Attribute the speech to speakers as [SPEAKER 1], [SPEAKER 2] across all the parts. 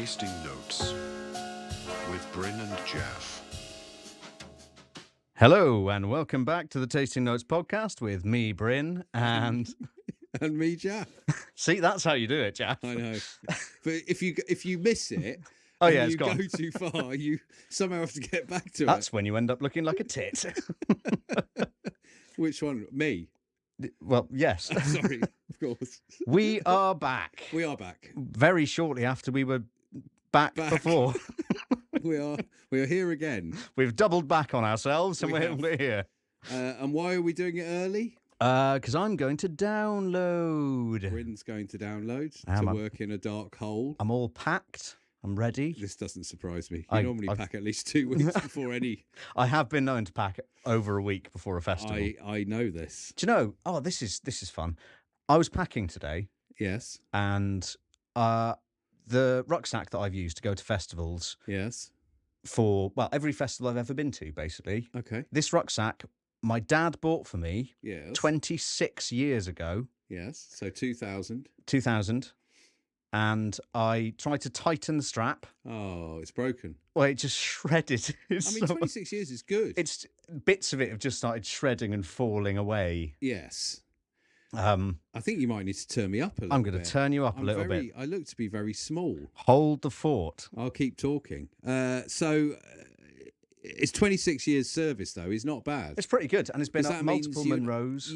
[SPEAKER 1] Tasting Notes with Bryn and Jaff.
[SPEAKER 2] Hello and welcome back to the Tasting Notes podcast with me, Bryn, and...
[SPEAKER 3] and me, Jaff.
[SPEAKER 2] See, that's how you do it, Jaff.
[SPEAKER 3] I know. But if you miss it,
[SPEAKER 2] Oh,
[SPEAKER 3] and
[SPEAKER 2] yeah, it's
[SPEAKER 3] you
[SPEAKER 2] gone.
[SPEAKER 3] go too far, you somehow have to get back to
[SPEAKER 2] That's
[SPEAKER 3] it.
[SPEAKER 2] when you end up looking like a tit.
[SPEAKER 3] Which one? Me?
[SPEAKER 2] Well, yes.
[SPEAKER 3] Sorry, of course.
[SPEAKER 2] We are back.
[SPEAKER 3] We are back.
[SPEAKER 2] Very shortly after we were back. Before.
[SPEAKER 3] We are here again.
[SPEAKER 2] We've doubled back on ourselves and
[SPEAKER 3] We
[SPEAKER 2] we're
[SPEAKER 3] have.
[SPEAKER 2] here.
[SPEAKER 3] And why are we doing it early?
[SPEAKER 2] Because I'm going to download.
[SPEAKER 3] Bryn's going to download
[SPEAKER 2] Am
[SPEAKER 3] to
[SPEAKER 2] I?
[SPEAKER 3] work in a dark hole.
[SPEAKER 2] I'm all packed. I'm ready.
[SPEAKER 3] This doesn't surprise me. You
[SPEAKER 2] I-
[SPEAKER 3] normally
[SPEAKER 2] I've-
[SPEAKER 3] pack at least 2 weeks before any.
[SPEAKER 2] I have been known to pack over a week before a festival.
[SPEAKER 3] I know this.
[SPEAKER 2] Do you know? Oh, this is fun. I was packing today,
[SPEAKER 3] Yes.
[SPEAKER 2] and the rucksack that I've used to go to festivals
[SPEAKER 3] Yes.
[SPEAKER 2] for, well, every festival I've ever been to, basically.
[SPEAKER 3] Okay.
[SPEAKER 2] This rucksack, my dad bought for me
[SPEAKER 3] Yes.
[SPEAKER 2] 26 years ago,
[SPEAKER 3] Yes. So 2000.
[SPEAKER 2] 2000, and I tried to tighten the strap.
[SPEAKER 3] Oh, it's broken.
[SPEAKER 2] Well, it just shredded.
[SPEAKER 3] I mean, 26 years is good.
[SPEAKER 2] It's bits of it have just started shredding and falling away.
[SPEAKER 3] Yes.
[SPEAKER 2] I
[SPEAKER 3] I think you might need to turn me up a little
[SPEAKER 2] I'm
[SPEAKER 3] bit.
[SPEAKER 2] going to turn you up a little bit.
[SPEAKER 3] I look to be very small.
[SPEAKER 2] Hold the fort.
[SPEAKER 3] I'll keep talking. It's 26 years service, though. Is not bad.
[SPEAKER 2] It's pretty good, and it's been
[SPEAKER 3] 'Cause
[SPEAKER 2] up
[SPEAKER 3] that means
[SPEAKER 2] multiple
[SPEAKER 3] you-
[SPEAKER 2] Monroes.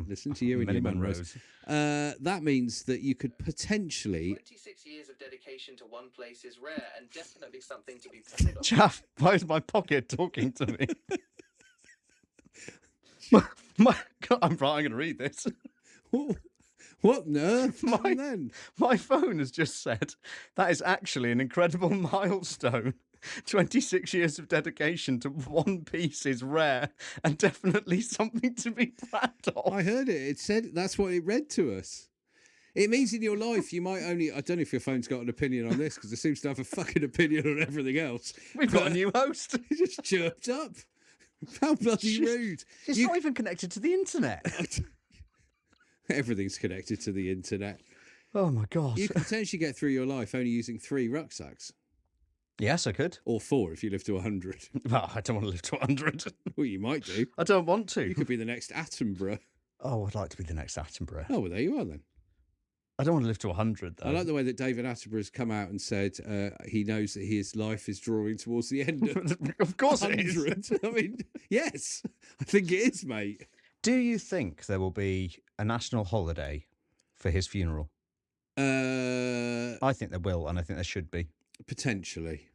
[SPEAKER 3] Listen to you and
[SPEAKER 2] Many
[SPEAKER 3] your Monroes. That means that you could potentially...
[SPEAKER 4] 26 years of dedication to one place is rare and definitely something to be proud of.
[SPEAKER 2] Chaff, why is my pocket talking to me? God, I'm going to read this.
[SPEAKER 3] What nerve?
[SPEAKER 2] My-
[SPEAKER 3] then?
[SPEAKER 2] My phone has just said that is actually an incredible milestone. 26 years of dedication to one piece is rare and definitely something to be proud of.
[SPEAKER 3] I heard it. It said that's what it read to us. It means in your life you might only... I don't know if your phone's got an opinion on this because it seems to have a fucking opinion on everything else.
[SPEAKER 2] We've got a new host.
[SPEAKER 3] It just chirped up. How bloody rude.
[SPEAKER 2] It's not even connected to the internet.
[SPEAKER 3] Everything's connected to the internet.
[SPEAKER 2] Oh my God.
[SPEAKER 3] You could potentially get through your life only using 3 rucksacks.
[SPEAKER 2] Yes, I could.
[SPEAKER 3] Or 4 if you live to 100.
[SPEAKER 2] Well, I don't want to live to 100.
[SPEAKER 3] Well, you might do.
[SPEAKER 2] I don't want to.
[SPEAKER 3] You could be the next Attenborough.
[SPEAKER 2] Oh, I'd like to be the next Attenborough.
[SPEAKER 3] Oh, well, there you are then.
[SPEAKER 2] I don't want to live to 100, though.
[SPEAKER 3] I like the way that David Attenborough's come out and said he knows that his life is drawing towards the end of
[SPEAKER 2] Of course it is.
[SPEAKER 3] 100. I mean, yes, I think it is, mate.
[SPEAKER 2] Do you think there will be a national holiday for his funeral? I think there will, and I think there should be.
[SPEAKER 3] Potentially.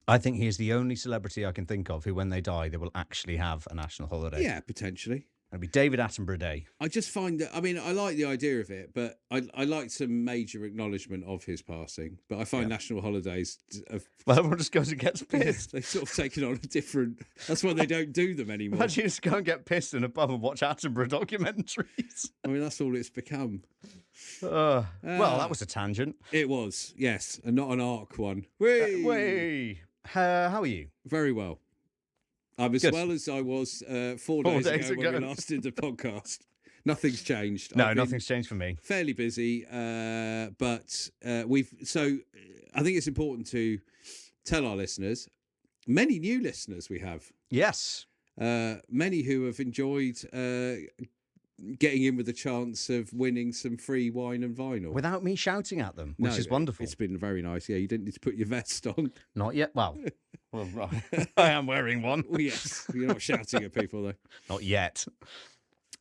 [SPEAKER 2] I think he is the only celebrity I can think of who, when they die, they will actually have a national holiday.
[SPEAKER 3] Yeah, potentially.
[SPEAKER 2] It'll be David Attenborough Day.
[SPEAKER 3] I just find that, I mean, I like the idea of it, but I like some major acknowledgement of his passing. But I find national holidays have
[SPEAKER 2] Well, everyone just goes and gets pissed.
[SPEAKER 3] they've sort of taken on a different... That's why they don't do them anymore.
[SPEAKER 2] Imagine you just go and get pissed in a pub and watch Attenborough documentaries.
[SPEAKER 3] I mean, that's all it's become.
[SPEAKER 2] Well, that was a tangent.
[SPEAKER 3] It was, yes, and not an arc one. Whee!
[SPEAKER 2] Whey! How are you?
[SPEAKER 3] Very well. I'm as
[SPEAKER 2] Good.
[SPEAKER 3] well as I was 4
[SPEAKER 2] 4
[SPEAKER 3] days,
[SPEAKER 2] days
[SPEAKER 3] ago when
[SPEAKER 2] ago.
[SPEAKER 3] we last did the podcast. Nothing's changed.
[SPEAKER 2] No,
[SPEAKER 3] I've been
[SPEAKER 2] nothing's changed for me.
[SPEAKER 3] fairly busy, but we've... So I think it's important to tell our listeners, many new listeners we have,
[SPEAKER 2] Yes.
[SPEAKER 3] many who have enjoyed getting in with a chance of winning some free wine and vinyl.
[SPEAKER 2] Without me shouting at them, which is wonderful.
[SPEAKER 3] It's been very nice. Yeah, you didn't need to put your vest on.
[SPEAKER 2] Not yet. Well, right. I am wearing one.
[SPEAKER 3] Well, yes, you're not shouting at people though.
[SPEAKER 2] Not yet.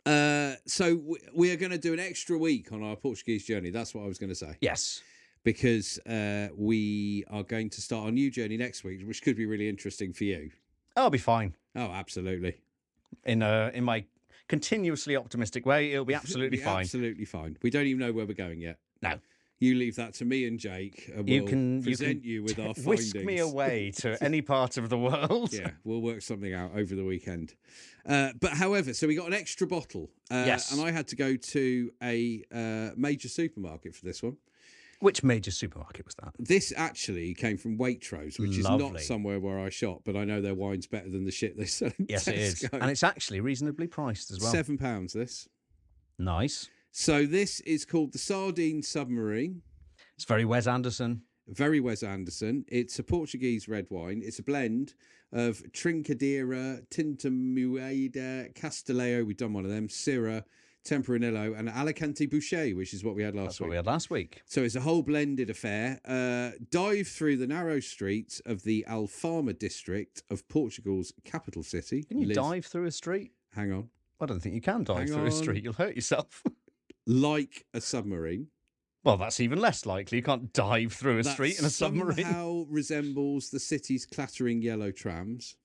[SPEAKER 3] So we are going to do an extra week on our Portuguese journey. That's what I was going to say.
[SPEAKER 2] Yes.
[SPEAKER 3] Because we are going to start our new journey next week, which could be really interesting for you.
[SPEAKER 2] I'll be fine.
[SPEAKER 3] Oh, absolutely.
[SPEAKER 2] In my continuously optimistic way, it'll be absolutely
[SPEAKER 3] It'll be
[SPEAKER 2] fine.
[SPEAKER 3] Absolutely fine. We don't even know where we're going yet.
[SPEAKER 2] No.
[SPEAKER 3] You leave that to me and Jake, and
[SPEAKER 2] You
[SPEAKER 3] we'll
[SPEAKER 2] can
[SPEAKER 3] present you with our findings.
[SPEAKER 2] Whisk me away to any part of the world.
[SPEAKER 3] Yeah, we'll work something out over the weekend. But however, so we got an extra bottle.
[SPEAKER 2] Yes.
[SPEAKER 3] And I had to go to a major supermarket for this one.
[SPEAKER 2] Which major supermarket was that?
[SPEAKER 3] This actually came from Waitrose, which is
[SPEAKER 2] Lovely.
[SPEAKER 3] not somewhere where I shop, but I know their wine's better than the shit they sell in
[SPEAKER 2] Yes, it is.
[SPEAKER 3] Tesco.
[SPEAKER 2] And it's actually reasonably priced as well.
[SPEAKER 3] £7, this.
[SPEAKER 2] Nice.
[SPEAKER 3] So this is called the Sardine Submarine.
[SPEAKER 2] It's very Wes Anderson.
[SPEAKER 3] Very Wes Anderson. It's a Portuguese red wine. It's a blend of Trincadeira, Tinta Castelao, we've done one of them, Syrah, Tempranillo, and Alicante Boucher, which is what we had last
[SPEAKER 2] That's
[SPEAKER 3] week.
[SPEAKER 2] what we had last week.
[SPEAKER 3] So it's a whole blended affair. Dive through the narrow streets of the Alfama district of Portugal's capital city.
[SPEAKER 2] Can you dive through a street?
[SPEAKER 3] Hang on.
[SPEAKER 2] I don't think you can dive
[SPEAKER 3] Hang
[SPEAKER 2] through a
[SPEAKER 3] on.
[SPEAKER 2] street. You'll hurt yourself.
[SPEAKER 3] Like a submarine.
[SPEAKER 2] Well, that's even less likely. You can't dive through a street in a submarine.
[SPEAKER 3] Somehow resembles the city's clattering yellow trams.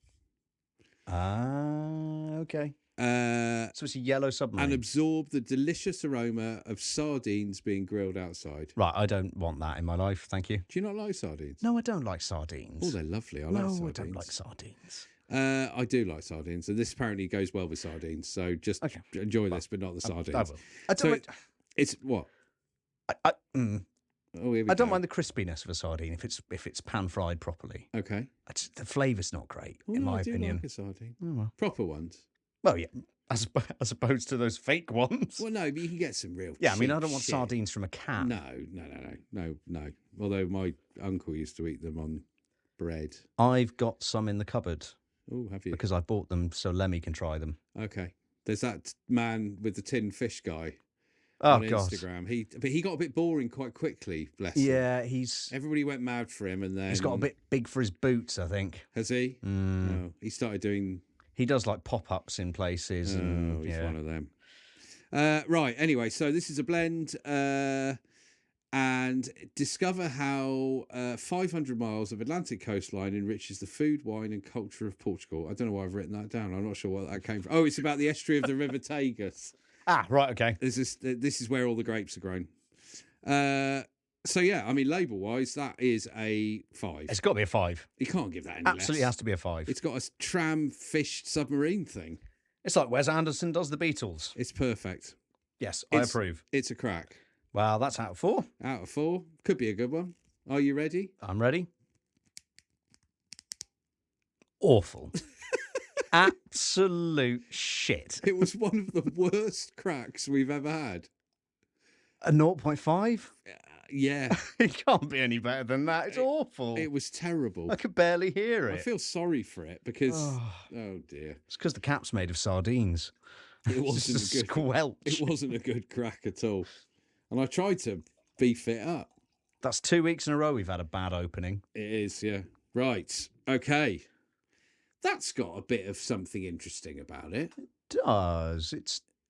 [SPEAKER 2] Ah, okay.
[SPEAKER 3] So
[SPEAKER 2] it's a yellow submarine.
[SPEAKER 3] And absorb the delicious aroma of sardines being grilled outside.
[SPEAKER 2] Right, I don't want that in my life, thank you.
[SPEAKER 3] Do you not like sardines?
[SPEAKER 2] No, I don't like sardines.
[SPEAKER 3] Oh, they're lovely. I
[SPEAKER 2] no,
[SPEAKER 3] like sardines.
[SPEAKER 2] I don't like sardines.
[SPEAKER 3] I do like sardines, and this apparently goes well with sardines. So just enjoy this, but not the sardines.
[SPEAKER 2] I will. I don't like...
[SPEAKER 3] It's what?
[SPEAKER 2] I
[SPEAKER 3] mind
[SPEAKER 2] don't mind the crispiness of a sardine if it's pan fried properly.
[SPEAKER 3] Okay.
[SPEAKER 2] The flavour's not great in my opinion.
[SPEAKER 3] I like a sardine.
[SPEAKER 2] Oh, well.
[SPEAKER 3] Proper ones.
[SPEAKER 2] Well, yeah, as opposed to those fake ones.
[SPEAKER 3] Well, no, but you can get some real.
[SPEAKER 2] Yeah, I mean, I
[SPEAKER 3] cheap
[SPEAKER 2] don't want
[SPEAKER 3] shit.
[SPEAKER 2] sardines from a can.
[SPEAKER 3] No. Although my uncle used to eat them on bread.
[SPEAKER 2] I've got some in the cupboard.
[SPEAKER 3] Oh, have you?
[SPEAKER 2] Because I bought them so Lemmy can try them.
[SPEAKER 3] Okay. There's that man with the tin fish guy.
[SPEAKER 2] Oh,
[SPEAKER 3] on
[SPEAKER 2] God.
[SPEAKER 3] Instagram. He got a bit boring quite quickly, bless him.
[SPEAKER 2] Yeah,
[SPEAKER 3] everybody went mad for him, and then
[SPEAKER 2] he's got a bit big for his boots, I think.
[SPEAKER 3] Has he? No, he started doing.
[SPEAKER 2] He does like pop-ups in places. And,
[SPEAKER 3] he's one of them. Right. Anyway, so this is a blend, and discover how 500 miles of Atlantic coastline enriches the food, wine, and culture of Portugal. I don't know why I've written that down. I'm not sure what that came from. Oh, it's about the estuary of the River Tagus.
[SPEAKER 2] Ah, right, okay.
[SPEAKER 3] This is where all the grapes are grown. So yeah, I mean, label-wise, that is a 5.
[SPEAKER 2] It's got to be a 5.
[SPEAKER 3] You can't give that any
[SPEAKER 2] Absolutely
[SPEAKER 3] less.
[SPEAKER 2] has to be a 5.
[SPEAKER 3] It's got a tram fish submarine thing.
[SPEAKER 2] It's like Wes Anderson does the Beatles.
[SPEAKER 3] It's perfect.
[SPEAKER 2] Yes, I approve.
[SPEAKER 3] It's a crack.
[SPEAKER 2] Well, that's out of 4.
[SPEAKER 3] Out of 4. Could be a good one. Are you ready?
[SPEAKER 2] I'm ready. Awful. Absolute shit.
[SPEAKER 3] It was one of the worst cracks we've ever had.
[SPEAKER 2] A 0.5?
[SPEAKER 3] Yeah.
[SPEAKER 2] It can't be any better than that. It's awful.
[SPEAKER 3] It was terrible.
[SPEAKER 2] I could barely hear it.
[SPEAKER 3] I feel sorry for it because, oh dear.
[SPEAKER 2] It's because the cap's made of sardines.
[SPEAKER 3] It wasn't
[SPEAKER 2] It's
[SPEAKER 3] a good
[SPEAKER 2] squelch.
[SPEAKER 3] It wasn't a good crack at all. And I tried to beef it up.
[SPEAKER 2] That's 2 weeks in a row we've had a bad opening.
[SPEAKER 3] It is, yeah. Right. Okay. That's got a bit of something interesting about it.
[SPEAKER 2] It does.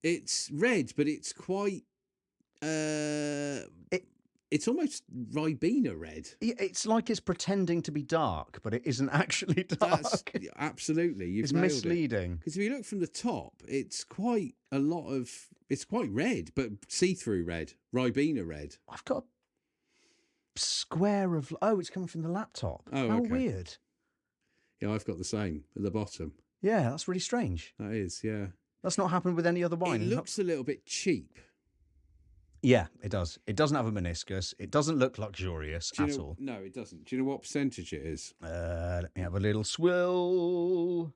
[SPEAKER 3] It's red, but it's quite it's almost Ribena red.
[SPEAKER 2] It's like it's pretending to be dark, but it isn't actually dark.
[SPEAKER 3] Absolutely.
[SPEAKER 2] It's misleading.
[SPEAKER 3] Because if you look from the top, it's quite red, but see-through red, Ribena red.
[SPEAKER 2] I've got a square of... Oh, it's coming from the laptop.
[SPEAKER 3] Oh,
[SPEAKER 2] How
[SPEAKER 3] okay.
[SPEAKER 2] weird.
[SPEAKER 3] Yeah, I've got the same at the bottom.
[SPEAKER 2] Yeah, that's really strange.
[SPEAKER 3] That is, yeah.
[SPEAKER 2] That's not happened with any other wine.
[SPEAKER 3] It looks a little bit cheap.
[SPEAKER 2] Yeah, it does. It doesn't have a meniscus. It doesn't look luxurious at all.
[SPEAKER 3] No, it doesn't. Do you know what percentage it is?
[SPEAKER 2] Let me have a little swill.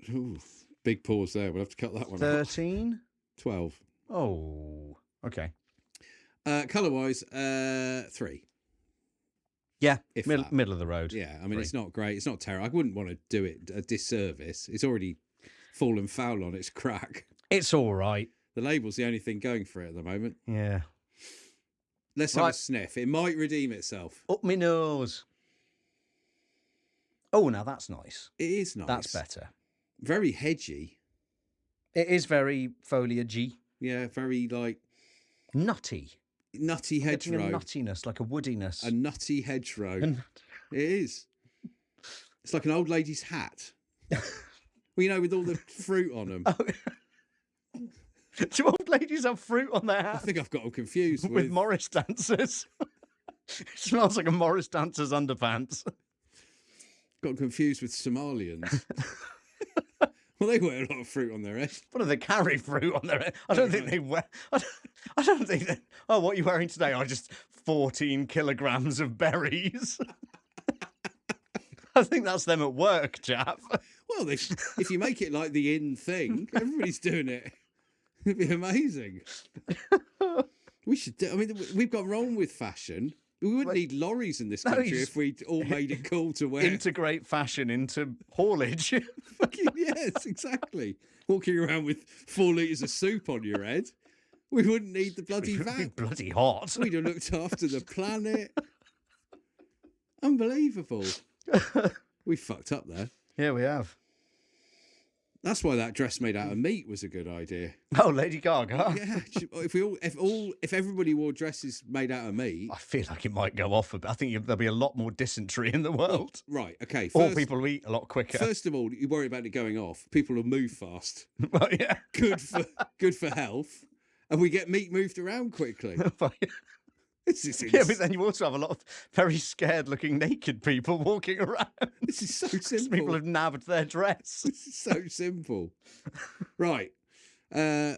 [SPEAKER 3] Ooh, big pause there. We'll have to cut that one
[SPEAKER 2] 13?
[SPEAKER 3] out. 12.
[SPEAKER 2] Oh, okay.
[SPEAKER 3] Colour-wise, 3.
[SPEAKER 2] Yeah,
[SPEAKER 3] If
[SPEAKER 2] middle of the road.
[SPEAKER 3] Yeah, I mean,
[SPEAKER 2] 3.
[SPEAKER 3] It's not great. It's not terrible. I wouldn't want to do it a disservice. It's already fallen foul on its crack.
[SPEAKER 2] It's all right.
[SPEAKER 3] The label's the only thing going for it at the moment.
[SPEAKER 2] Yeah.
[SPEAKER 3] Let's have a sniff. It might redeem itself.
[SPEAKER 2] Up my nose. Oh, now that's nice.
[SPEAKER 3] It is nice.
[SPEAKER 2] That's better.
[SPEAKER 3] Very hedgy.
[SPEAKER 2] It is very foliagey.
[SPEAKER 3] Yeah, very like
[SPEAKER 2] nutty.
[SPEAKER 3] Nutty hedgerow.
[SPEAKER 2] Getting a nuttiness, like a woodiness.
[SPEAKER 3] A nutty hedgerow. It is. It's like an old lady's hat. Well, you know, with all the fruit on them.
[SPEAKER 2] Do old ladies have fruit on their
[SPEAKER 3] I
[SPEAKER 2] hats?
[SPEAKER 3] think I've got them confused
[SPEAKER 2] with Morris dancers. It smells like a Morris dancer's underpants.
[SPEAKER 3] Got them confused with Somalians. Well, they wear a lot of fruit on their head.
[SPEAKER 2] What do they carry fruit on their head? I don't think they wear. I don't think that. Oh, what are you wearing today? Oh, just 14 kilograms of berries. I think that's them at work, chap.
[SPEAKER 3] Well, if you make it like the in thing, everybody's doing it. It'd be amazing. We should do, I mean, we've gone wrong with fashion. We wouldn't need lorries in this country if we all made it cool to wear.
[SPEAKER 2] Integrate fashion into haulage.
[SPEAKER 3] Fucking yes, exactly. Walking around with 4 litres of soup on your head. We wouldn't need the bloody
[SPEAKER 2] It'd be
[SPEAKER 3] van.
[SPEAKER 2] bloody hot.
[SPEAKER 3] We'd have looked after the planet. Unbelievable. We fucked up there.
[SPEAKER 2] Yeah, we have.
[SPEAKER 3] That's why that dress made out of meat was a good idea.
[SPEAKER 2] Oh, Lady Gaga.
[SPEAKER 3] Yeah, if everybody wore dresses made out of meat.
[SPEAKER 2] I feel like it might go off a bit. I think there'll be a lot more dysentery in the world.
[SPEAKER 3] Right, okay.
[SPEAKER 2] Or people will eat a lot quicker.
[SPEAKER 3] First of all, you worry about it going off. People will move fast.
[SPEAKER 2] Well, yeah.
[SPEAKER 3] Good for health. And we get meat moved around quickly.
[SPEAKER 2] Yeah, but then you also have a lot of very scared-looking naked people walking around.
[SPEAKER 3] This is so simple.
[SPEAKER 2] People have nabbed their dress.
[SPEAKER 3] This is so simple. Right. I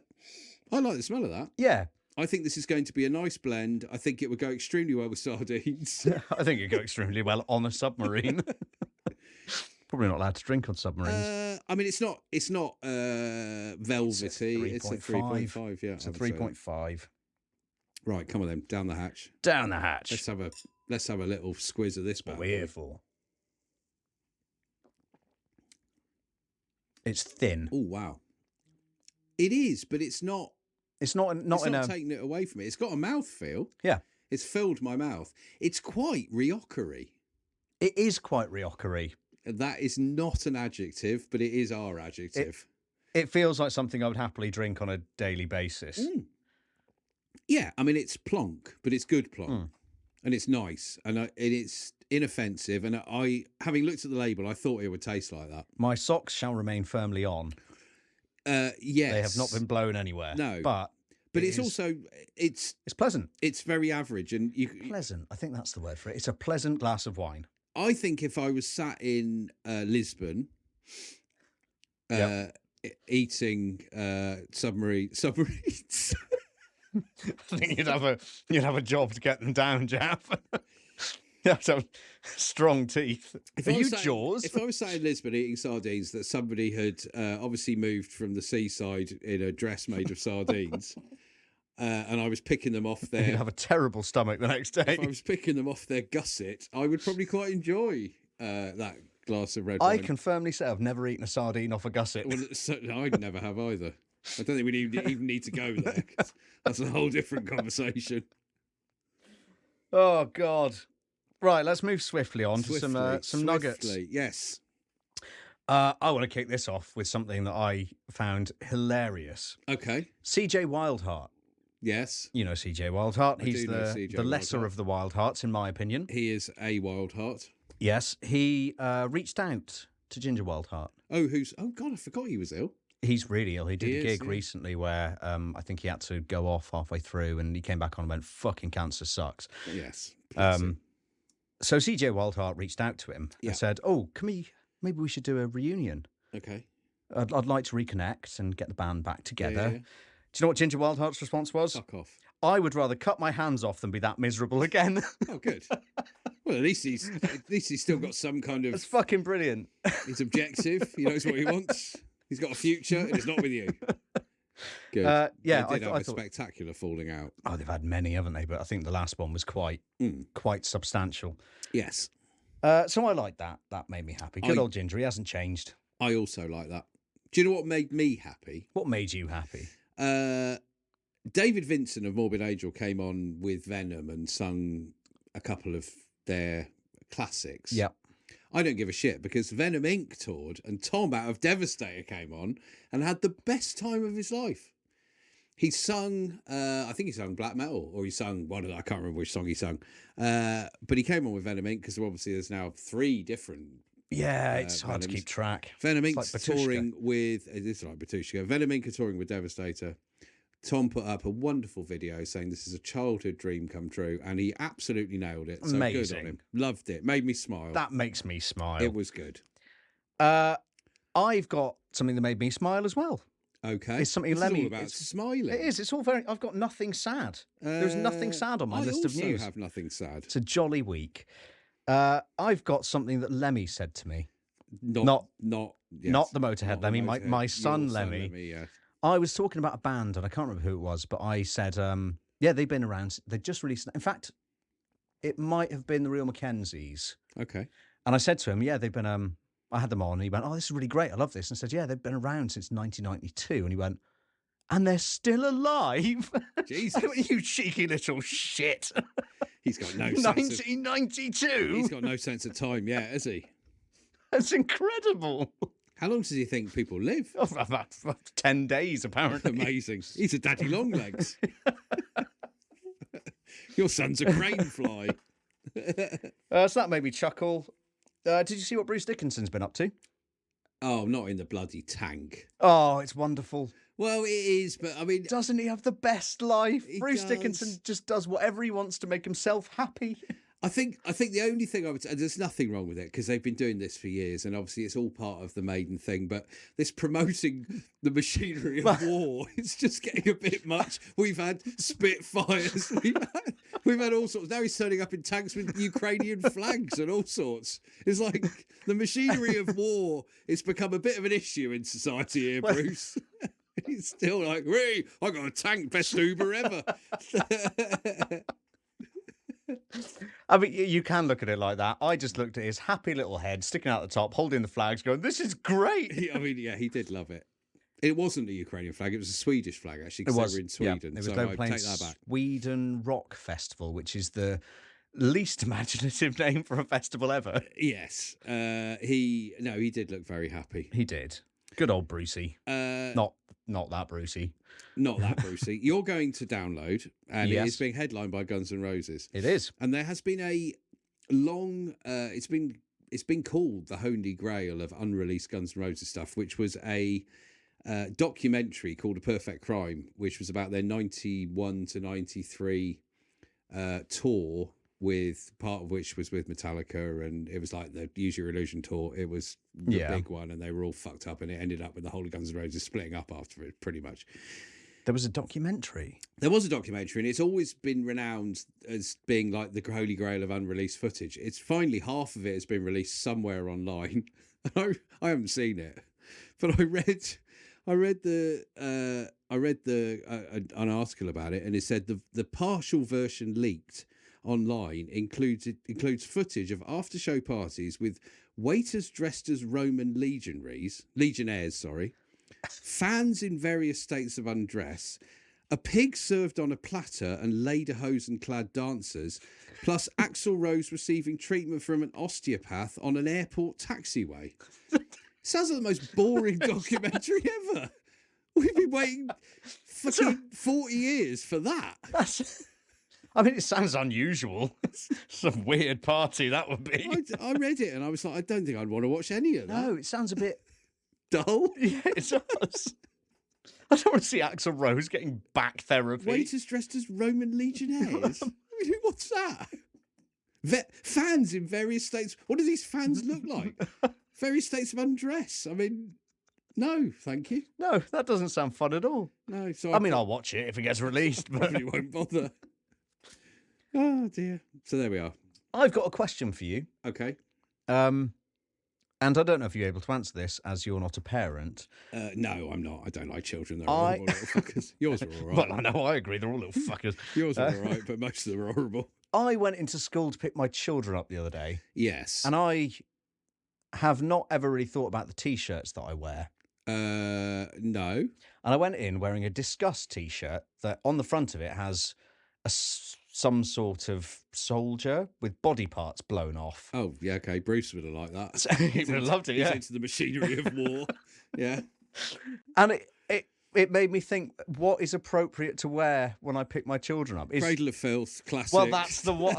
[SPEAKER 3] like the smell of that.
[SPEAKER 2] Yeah.
[SPEAKER 3] I think this is going to be a nice blend. I think it would go extremely well with sardines.
[SPEAKER 2] I think it'd go extremely well on a submarine. Probably not allowed to drink on submarines.
[SPEAKER 3] I mean, it's not velvety. It's a 3.5. Yeah,
[SPEAKER 2] It's a 3.5.
[SPEAKER 3] Right, come on then, down the hatch.
[SPEAKER 2] Down the hatch.
[SPEAKER 3] Let's have a little squiz of this.
[SPEAKER 2] What we're here for. It's thin.
[SPEAKER 3] Oh wow, it is, but it's not.
[SPEAKER 2] It's not
[SPEAKER 3] taking it away from it. It's got a mouthfeel.
[SPEAKER 2] Yeah,
[SPEAKER 3] it's filled my mouth. It's quite riochery.
[SPEAKER 2] It is quite riochery.
[SPEAKER 3] That is not an adjective, but it is our adjective.
[SPEAKER 2] It feels like something I would happily drink on a daily basis.
[SPEAKER 3] Mm. Yeah, I mean, it's plonk, but it's good plonk. And it's nice, and it's inoffensive. And having looked at the label, I thought it would taste like that.
[SPEAKER 2] My socks shall remain firmly on.
[SPEAKER 3] Yes.
[SPEAKER 2] They have not been blown anywhere.
[SPEAKER 3] No.
[SPEAKER 2] But
[SPEAKER 3] it's also... It's
[SPEAKER 2] pleasant.
[SPEAKER 3] It's very average. And
[SPEAKER 2] pleasant. I think that's the word for it. It's a pleasant glass of wine.
[SPEAKER 3] I think if I was sat in Lisbon... eating submarines...
[SPEAKER 2] I think you'd have a job to get them down, Jaff. You have to have strong teeth. Jaws?
[SPEAKER 3] If I was sat in Lisbon eating sardines, that somebody had obviously moved from the seaside in a dress made of sardines, and I was picking them off their...
[SPEAKER 2] You'd have a terrible stomach the next day.
[SPEAKER 3] If I was picking them off their gusset, I would probably quite enjoy that glass of red
[SPEAKER 2] I
[SPEAKER 3] wine.
[SPEAKER 2] can firmly say I've never eaten a sardine off a gusset.
[SPEAKER 3] Well, I'd never have either. I don't think we even need to go there. That's a whole different conversation.
[SPEAKER 2] Oh, God. Right, let's move swiftly on to some nuggets.
[SPEAKER 3] Yes.
[SPEAKER 2] I want to kick this off with something that I found hilarious.
[SPEAKER 3] Okay.
[SPEAKER 2] CJ Wildheart.
[SPEAKER 3] Yes.
[SPEAKER 2] You know CJ Wildheart. He's the lesser
[SPEAKER 3] Wildheart.
[SPEAKER 2] of the Wildhearts, in my opinion.
[SPEAKER 3] He is a Wildheart.
[SPEAKER 2] Yes. He reached out to Ginger Wildheart.
[SPEAKER 3] Oh, God, I forgot he was ill.
[SPEAKER 2] He's really ill. He did a gig recently where I think he had to go off halfway through, and he came back on and went, fucking cancer sucks.
[SPEAKER 3] Yes.
[SPEAKER 2] So CJ Wildheart reached out to him and said, oh, maybe we should do a reunion.
[SPEAKER 3] Okay.
[SPEAKER 2] I'd like to reconnect and get the band back together.
[SPEAKER 3] Yeah.
[SPEAKER 2] Do you know what Ginger Wildheart's response was?
[SPEAKER 3] Fuck off.
[SPEAKER 2] I would rather cut my hands off than be that miserable again.
[SPEAKER 3] Oh, good. Well, at least he's still got some kind of...
[SPEAKER 2] That's fucking brilliant.
[SPEAKER 3] He's objective. He knows what he wants. He's got a future, and it's not with you. Good.
[SPEAKER 2] Yeah,
[SPEAKER 3] they did have a spectacular falling out.
[SPEAKER 2] Oh, they've had many, haven't they? But I think the last one was quite substantial.
[SPEAKER 3] Yes.
[SPEAKER 2] So I like that. That made me happy. Good old Ginger. He hasn't changed.
[SPEAKER 3] I also like that. Do you know what made me happy?
[SPEAKER 2] What made you happy?
[SPEAKER 3] David Vincent of Morbid Angel came on with Venom and sung a couple of their classics.
[SPEAKER 2] Yep.
[SPEAKER 3] I don't give a shit because Venom Inc. toured and Tom out of Devastator came on and had the best time of his life. He sung, I think he sung black metal, or he sung one of the, I can't remember which song he sung. But he came on with Venom Inc. because obviously there's now 3 different.
[SPEAKER 2] Yeah, it's hard
[SPEAKER 3] Venoms.
[SPEAKER 2] to keep track.
[SPEAKER 3] Venom
[SPEAKER 2] It's
[SPEAKER 3] Inc.'s
[SPEAKER 2] like Batushka.
[SPEAKER 3] touring with, it is like Batushka. Venom Inc. are touring with Devastator. Tom put up a wonderful video saying this is a childhood dream come true, and he absolutely nailed it. So
[SPEAKER 2] Amazing.
[SPEAKER 3] good on him. Loved it. Made me smile.
[SPEAKER 2] That makes me smile.
[SPEAKER 3] It was good.
[SPEAKER 2] I've got something that made me smile as well.
[SPEAKER 3] Okay.
[SPEAKER 2] It's something
[SPEAKER 3] this
[SPEAKER 2] Lemmy.
[SPEAKER 3] is all about smiling.
[SPEAKER 2] It is. It's all very. I've got nothing sad. There's nothing sad on my list of news.
[SPEAKER 3] I also have nothing sad.
[SPEAKER 2] It's a jolly week. I've got something that Lemmy said to me.
[SPEAKER 3] Not
[SPEAKER 2] the Motorhead Lemmy. My son
[SPEAKER 3] Your
[SPEAKER 2] Lemmy.
[SPEAKER 3] yeah.
[SPEAKER 2] I was talking about a band, and I can't remember who it was, but I said, yeah, they've been around. They just released. In fact, it might have been the Real Mackenzies.
[SPEAKER 3] Okay.
[SPEAKER 2] And I said to him, yeah, they've been. I had them on, and he went, oh, this is really great. I love this. And I said, yeah, they've been around since 1992. And he went, and they're still alive.
[SPEAKER 3] Jesus.
[SPEAKER 2] I went, you cheeky little shit.
[SPEAKER 3] He's got no sense
[SPEAKER 2] 1992.
[SPEAKER 3] He's got no sense of time yet, has he?
[SPEAKER 2] That's incredible.
[SPEAKER 3] How long does he think people live?
[SPEAKER 2] Oh, about 10 days, apparently.
[SPEAKER 3] Amazing. He's a daddy long legs. Your son's a crane fly.
[SPEAKER 2] So that made me chuckle. Did you see what Bruce Dickinson's been up to?
[SPEAKER 3] Oh, not in the bloody tank.
[SPEAKER 2] Oh, it's wonderful.
[SPEAKER 3] Well, it is, but I mean...
[SPEAKER 2] Doesn't he have the best life? Bruce
[SPEAKER 3] does.
[SPEAKER 2] Dickinson just does whatever he wants to make himself happy.
[SPEAKER 3] I think the only thing I would say, there's nothing wrong with it because they've been doing this for years and obviously it's all part of the Maiden thing, but this promoting the machinery of war is just getting a bit much. We've had Spitfires, we've had all sorts. Now he's turning up in tanks with Ukrainian flags and all sorts. It's like the machinery of war has become a bit of an issue in society here, Bruce. He's still like, hey, I got a tank, best Uber ever.
[SPEAKER 2] I mean, you can look at it like that. I just looked at his happy little head sticking out the top, holding the flags, going, this is great.
[SPEAKER 3] I mean, yeah, he did love it. It wasn't a Ukrainian flag, it was a Swedish flag, actually, because they were in Sweden.
[SPEAKER 2] Yeah, it was
[SPEAKER 3] so I take that back.
[SPEAKER 2] Sweden Rock Festival, which is the least imaginative name for a festival ever.
[SPEAKER 3] Yes. He did look very happy.
[SPEAKER 2] He did. Good old Brucey. Not that Brucey.
[SPEAKER 3] Not that Brucey. You're going to download, and
[SPEAKER 2] Yes.
[SPEAKER 3] it is being headlined by Guns N' Roses.
[SPEAKER 2] It is.
[SPEAKER 3] And there has been a long. It's been called the Holy Grail of unreleased Guns N' Roses stuff, which was a documentary called A Perfect Crime, which was about their 91 to 93 tour, with part of which was with Metallica, and it was like the Use Your Illusion tour. It was the big one, and they were all fucked up, and it ended up with the whole of Guns N' Roses splitting up after it, pretty much.
[SPEAKER 2] There was a documentary.
[SPEAKER 3] There was a documentary, and it's always been renowned as being like the Holy Grail of unreleased footage. It's finally half of it has been released somewhere online. I haven't seen it, but I read an article about it, and it said the partial version leaked online includes footage of after show parties with waiters dressed as Roman legionnaires, fans in various states of undress, a pig served on a platter and lederhosen clad dancers, plus Axl Rose receiving treatment from an osteopath on an airport taxiway. Sounds like the most boring documentary ever. We've been waiting fucking 40 years for that.
[SPEAKER 2] I mean, it sounds unusual. It's a weird party that would be.
[SPEAKER 3] I read it and I was like, I don't think I'd want to watch any of that.
[SPEAKER 2] No, it sounds a bit
[SPEAKER 3] dull.
[SPEAKER 2] Yeah, it does. I don't want to see Axl Rose getting back therapy.
[SPEAKER 3] Waiters dressed as Roman legionnaires. I mean, who wants that? Fans in various states. What do these fans look like? Various states of undress. I mean, no, thank you.
[SPEAKER 2] No, that doesn't sound fun at all.
[SPEAKER 3] No, so
[SPEAKER 2] I mean, I'll watch it if it gets released, but
[SPEAKER 3] probably won't bother. Oh dear. So there we are.
[SPEAKER 2] I've got a question for you.
[SPEAKER 3] Okay.
[SPEAKER 2] And I don't know if you're able to answer this as you're not a parent.
[SPEAKER 3] No, I'm not. I don't like children. They're horrible little fuckers. Yours are all right.
[SPEAKER 2] Well, I know, I agree. They're all little fuckers.
[SPEAKER 3] Yours are all right, but most of them are horrible.
[SPEAKER 2] I went into school to pick my children up the other day.
[SPEAKER 3] Yes.
[SPEAKER 2] And I have not ever really thought about the T-shirts that I wear.
[SPEAKER 3] No.
[SPEAKER 2] And I went in wearing a Disgust T-shirt that on the front of it has some sort of soldier with body parts blown off.
[SPEAKER 3] Oh, yeah, okay. Bruce would have liked that.
[SPEAKER 2] He would have loved it, yeah.
[SPEAKER 3] He's into the machinery of war. Yeah.
[SPEAKER 2] And it made me think, what is appropriate to wear when I pick my children up?
[SPEAKER 3] Cradle of Filth, classic.
[SPEAKER 2] Well, that's the one.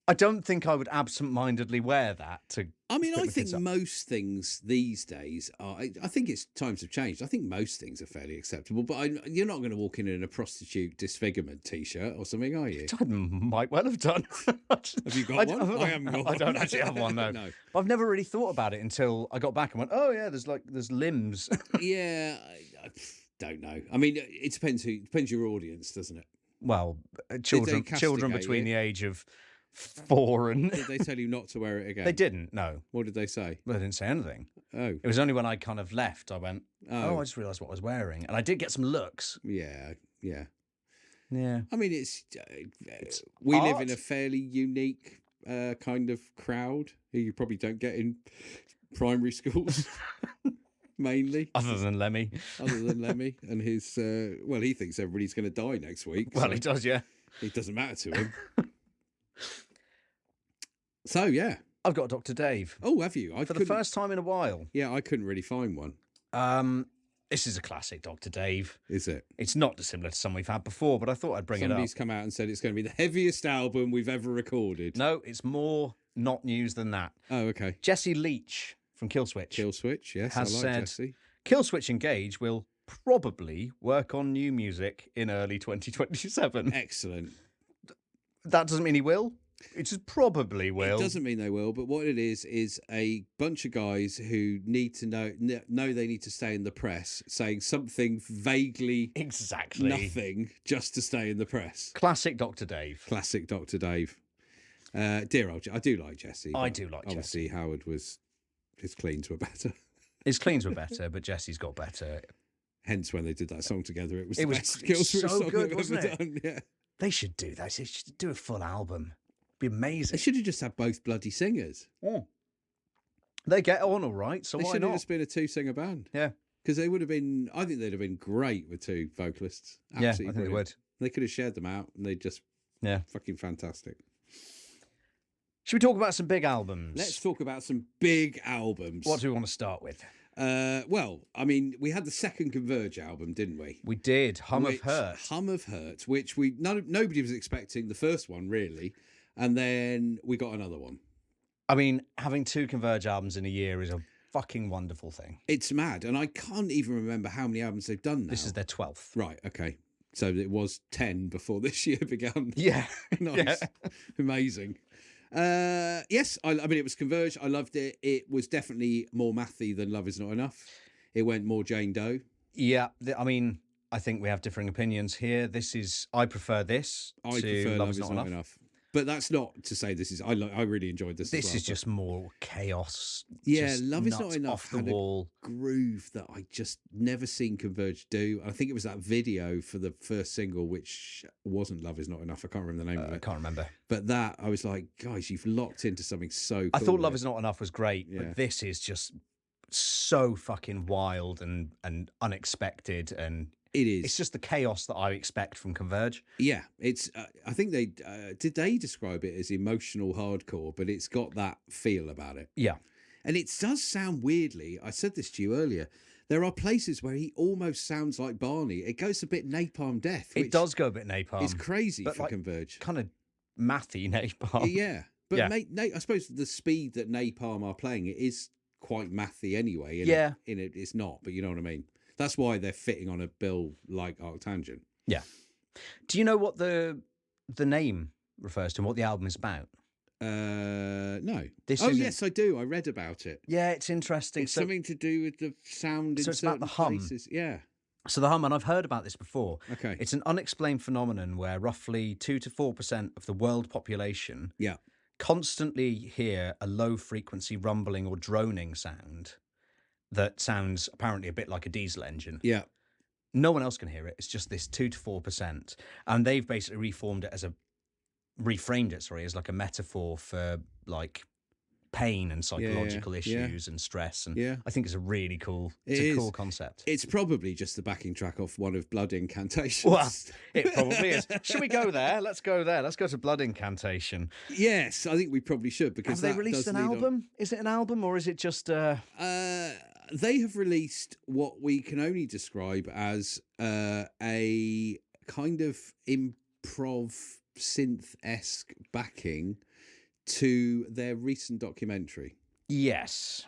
[SPEAKER 2] I don't think I would absent-mindedly wear that to.
[SPEAKER 3] I mean, I think most things these days are. I think it's times have changed. I think most things are fairly acceptable. But you're not going to walk in a prostitute disfigurement T-shirt or something, are you?
[SPEAKER 2] I might well have done.
[SPEAKER 3] Have you got one? I haven't got one.
[SPEAKER 2] I don't actually have one. No.
[SPEAKER 3] No.
[SPEAKER 2] I've never really thought about it until I got back and went, "Oh yeah, there's limbs."
[SPEAKER 3] Yeah, I don't know. I mean, it depends your audience, doesn't it?
[SPEAKER 2] Well, children between the age of foreign.
[SPEAKER 3] Did they tell you not to wear it again?
[SPEAKER 2] They didn't, no.
[SPEAKER 3] What did they say?
[SPEAKER 2] They didn't say anything.
[SPEAKER 3] Oh.
[SPEAKER 2] It was only when I kind of left, I went,
[SPEAKER 3] Oh.
[SPEAKER 2] I just realised what I was wearing. And I did get some looks.
[SPEAKER 3] Yeah.
[SPEAKER 2] Yeah.
[SPEAKER 3] I mean, we live in
[SPEAKER 2] art.
[SPEAKER 3] a fairly unique kind of crowd who you probably don't get in primary schools, mainly.
[SPEAKER 2] Other than Lemmy.
[SPEAKER 3] And his, he thinks everybody's going to die next week.
[SPEAKER 2] Well,
[SPEAKER 3] so
[SPEAKER 2] he does, yeah.
[SPEAKER 3] it doesn't matter to him. So, yeah.
[SPEAKER 2] I've got Dr. Dave.
[SPEAKER 3] Oh, have you?
[SPEAKER 2] For the first time in a while.
[SPEAKER 3] Yeah, I couldn't really find one.
[SPEAKER 2] This is a classic Dr. Dave.
[SPEAKER 3] Is it?
[SPEAKER 2] It's not dissimilar to some we've had before, but I thought I'd bring
[SPEAKER 3] Somebody's
[SPEAKER 2] it up.
[SPEAKER 3] come out and said it's going to be the heaviest album we've ever recorded.
[SPEAKER 2] No, it's more not news than that.
[SPEAKER 3] Oh, okay.
[SPEAKER 2] Jesse Leach from Killswitch
[SPEAKER 3] Killswitch, yes,
[SPEAKER 2] has
[SPEAKER 3] I like
[SPEAKER 2] said
[SPEAKER 3] Jesse.
[SPEAKER 2] Killswitch Engage will probably work on new music in early 2027.
[SPEAKER 3] Excellent.
[SPEAKER 2] That doesn't mean he will. It just probably will.
[SPEAKER 3] It doesn't mean they will, but what it is a bunch of guys who need to know they need to stay in the press, saying something vaguely
[SPEAKER 2] Exactly.
[SPEAKER 3] nothing just to stay in the press.
[SPEAKER 2] Classic Dr. Dave.
[SPEAKER 3] Classic Dr. Dave. Dear old, I do like Jesse.
[SPEAKER 2] I
[SPEAKER 3] but
[SPEAKER 2] do like
[SPEAKER 3] obviously
[SPEAKER 2] Jesse.
[SPEAKER 3] Howard his cleans were better.
[SPEAKER 2] His cleans were better, but Jesse's got better.
[SPEAKER 3] Hence, when they did that song together, it was
[SPEAKER 2] It
[SPEAKER 3] the
[SPEAKER 2] was
[SPEAKER 3] best Killswitch
[SPEAKER 2] so
[SPEAKER 3] song
[SPEAKER 2] good,
[SPEAKER 3] they've
[SPEAKER 2] wasn't
[SPEAKER 3] ever
[SPEAKER 2] it?
[SPEAKER 3] done. Yeah.
[SPEAKER 2] They should do that. They should do a full album. Be
[SPEAKER 3] They
[SPEAKER 2] amazing.
[SPEAKER 3] should have just had both bloody singers.
[SPEAKER 2] They get on all right, so
[SPEAKER 3] They
[SPEAKER 2] why
[SPEAKER 3] should have
[SPEAKER 2] not?
[SPEAKER 3] just been a two-singer band.
[SPEAKER 2] Yeah.
[SPEAKER 3] Because they would have been, I think they'd have been great with two vocalists.
[SPEAKER 2] Yeah, I
[SPEAKER 3] Absolutely
[SPEAKER 2] think they
[SPEAKER 3] brilliant.
[SPEAKER 2] would.
[SPEAKER 3] They could have shared them out and they'd just,
[SPEAKER 2] Yeah.
[SPEAKER 3] fucking fantastic.
[SPEAKER 2] Should we talk about some big albums?
[SPEAKER 3] Let's talk about some big albums.
[SPEAKER 2] What do we want to start with?
[SPEAKER 3] I mean, we had the second Converge album, didn't we?
[SPEAKER 2] We did. Hum of
[SPEAKER 3] Which-
[SPEAKER 2] Hurt.
[SPEAKER 3] Hum of Hurt, which nobody was expecting the first one, really. And then we got another one.
[SPEAKER 2] I mean, having two Converge albums in a year is a fucking wonderful thing.
[SPEAKER 3] It's mad. And I can't even remember how many albums they've done now.
[SPEAKER 2] This is their 12th.
[SPEAKER 3] Right, okay. So it was 10 before this year began.
[SPEAKER 2] Yeah.
[SPEAKER 3] Nice.
[SPEAKER 2] Yeah.
[SPEAKER 3] Amazing. Yes, I mean, it was Converge. I loved it. It was definitely more mathy than Love Is Not Enough. It went more Jane Doe.
[SPEAKER 2] Yeah. I mean, I think we have differing opinions here. I prefer this
[SPEAKER 3] I
[SPEAKER 2] to
[SPEAKER 3] prefer
[SPEAKER 2] Love Is Not Enough.
[SPEAKER 3] But that's not to say this is. I really enjoyed this.
[SPEAKER 2] This
[SPEAKER 3] as well,
[SPEAKER 2] is just more chaos.
[SPEAKER 3] Yeah,
[SPEAKER 2] just
[SPEAKER 3] Love Is Not
[SPEAKER 2] nuts
[SPEAKER 3] Enough
[SPEAKER 2] off the
[SPEAKER 3] had a
[SPEAKER 2] wall.
[SPEAKER 3] groove that I just never seen Converge do. I think it was that video for the first single, which wasn't Love Is Not Enough. I can't remember the name of
[SPEAKER 2] I
[SPEAKER 3] it.
[SPEAKER 2] can't remember.
[SPEAKER 3] But that, I was like, guys, you've locked into something so cool.
[SPEAKER 2] I thought Love
[SPEAKER 3] there.
[SPEAKER 2] Is Not Enough was great,
[SPEAKER 3] Yeah.
[SPEAKER 2] but this is just so fucking wild and unexpected, and
[SPEAKER 3] It is.
[SPEAKER 2] it's just the chaos that I expect from Converge.
[SPEAKER 3] Yeah, it's. I think they did. They describe it as emotional hardcore, but it's got that feel about it.
[SPEAKER 2] Yeah.
[SPEAKER 3] And it does sound weirdly. I said this to you earlier. There are places where he almost sounds like Barney. It goes a bit Napalm Death.
[SPEAKER 2] It does go a bit napalm.
[SPEAKER 3] It's crazy
[SPEAKER 2] but
[SPEAKER 3] for
[SPEAKER 2] like,
[SPEAKER 3] Converge.
[SPEAKER 2] kind of mathy napalm.
[SPEAKER 3] Yeah, but
[SPEAKER 2] Yeah.
[SPEAKER 3] I suppose the speed that Napalm are playing it is quite mathy anyway.
[SPEAKER 2] Yeah.
[SPEAKER 3] In it, it's not. But you know what I mean. That's why they're fitting on a bill like Arctangent.
[SPEAKER 2] Yeah. Do you know what the name refers to and what the album is about?
[SPEAKER 3] No.
[SPEAKER 2] This
[SPEAKER 3] Oh
[SPEAKER 2] isn't-
[SPEAKER 3] yes, I do. I read about it.
[SPEAKER 2] Yeah, it's interesting.
[SPEAKER 3] It's
[SPEAKER 2] So,
[SPEAKER 3] something to do with the sound in
[SPEAKER 2] So it's about
[SPEAKER 3] certain
[SPEAKER 2] the hum.
[SPEAKER 3] places. Yeah.
[SPEAKER 2] so the hum, and I've heard about this before.
[SPEAKER 3] Okay.
[SPEAKER 2] It's an unexplained phenomenon where roughly 2 to 4% of the world population
[SPEAKER 3] Yeah.
[SPEAKER 2] constantly hear a low frequency rumbling or droning sound that sounds apparently a bit like a diesel engine.
[SPEAKER 3] Yeah.
[SPEAKER 2] No one else can hear it. It's just this 2 to 4%. And they've basically reframed it, as like a metaphor for like pain and psychological
[SPEAKER 3] yeah.
[SPEAKER 2] issues and stress. And
[SPEAKER 3] Yeah.
[SPEAKER 2] I think it's a really cool,
[SPEAKER 3] It
[SPEAKER 2] it's a
[SPEAKER 3] is.
[SPEAKER 2] cool concept.
[SPEAKER 3] It's probably just the backing track off one of Blood Incantations.
[SPEAKER 2] Well, it probably is. Should we go there? Let's go there. Let's go to Blood Incantation.
[SPEAKER 3] Yes, I think we probably should because
[SPEAKER 2] Have they
[SPEAKER 3] that
[SPEAKER 2] released
[SPEAKER 3] does
[SPEAKER 2] an
[SPEAKER 3] lead on-
[SPEAKER 2] album? Is it an album or is it just
[SPEAKER 3] They have released what we can only describe as a kind of improv synth-esque backing to their recent documentary.
[SPEAKER 2] Yes.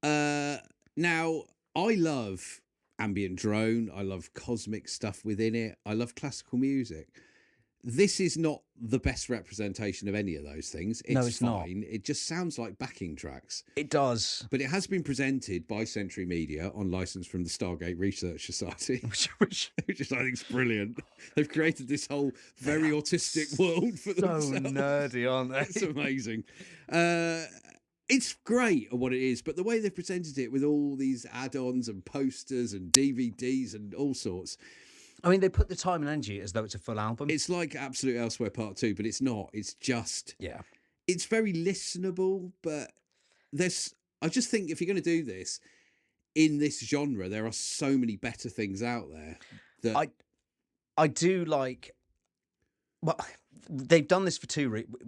[SPEAKER 3] Now, I love ambient drone. I love cosmic stuff within it. I love classical music. this is not the best representation of any of those things.
[SPEAKER 2] No, it's not.
[SPEAKER 3] fine. It just sounds like backing tracks.
[SPEAKER 2] It does.
[SPEAKER 3] But it has been presented by Century Media on license from the Stargate Research Society, which I think is brilliant. They've created this whole very autistic world for
[SPEAKER 2] so
[SPEAKER 3] themselves.
[SPEAKER 2] nerdy, aren't they?
[SPEAKER 3] It's amazing. It's great at what it is, but the way they've presented it with all these add-ons and posters and DVDs and all sorts,
[SPEAKER 2] I mean, they put the time and energy as though it's a full album.
[SPEAKER 3] it's like Absolute Elsewhere Part 2, but it's not. It's just,
[SPEAKER 2] yeah.
[SPEAKER 3] it's very listenable, but I just think if you're going to do this in this genre, there are so many better things out there. That
[SPEAKER 2] I do like. Well, they've done this for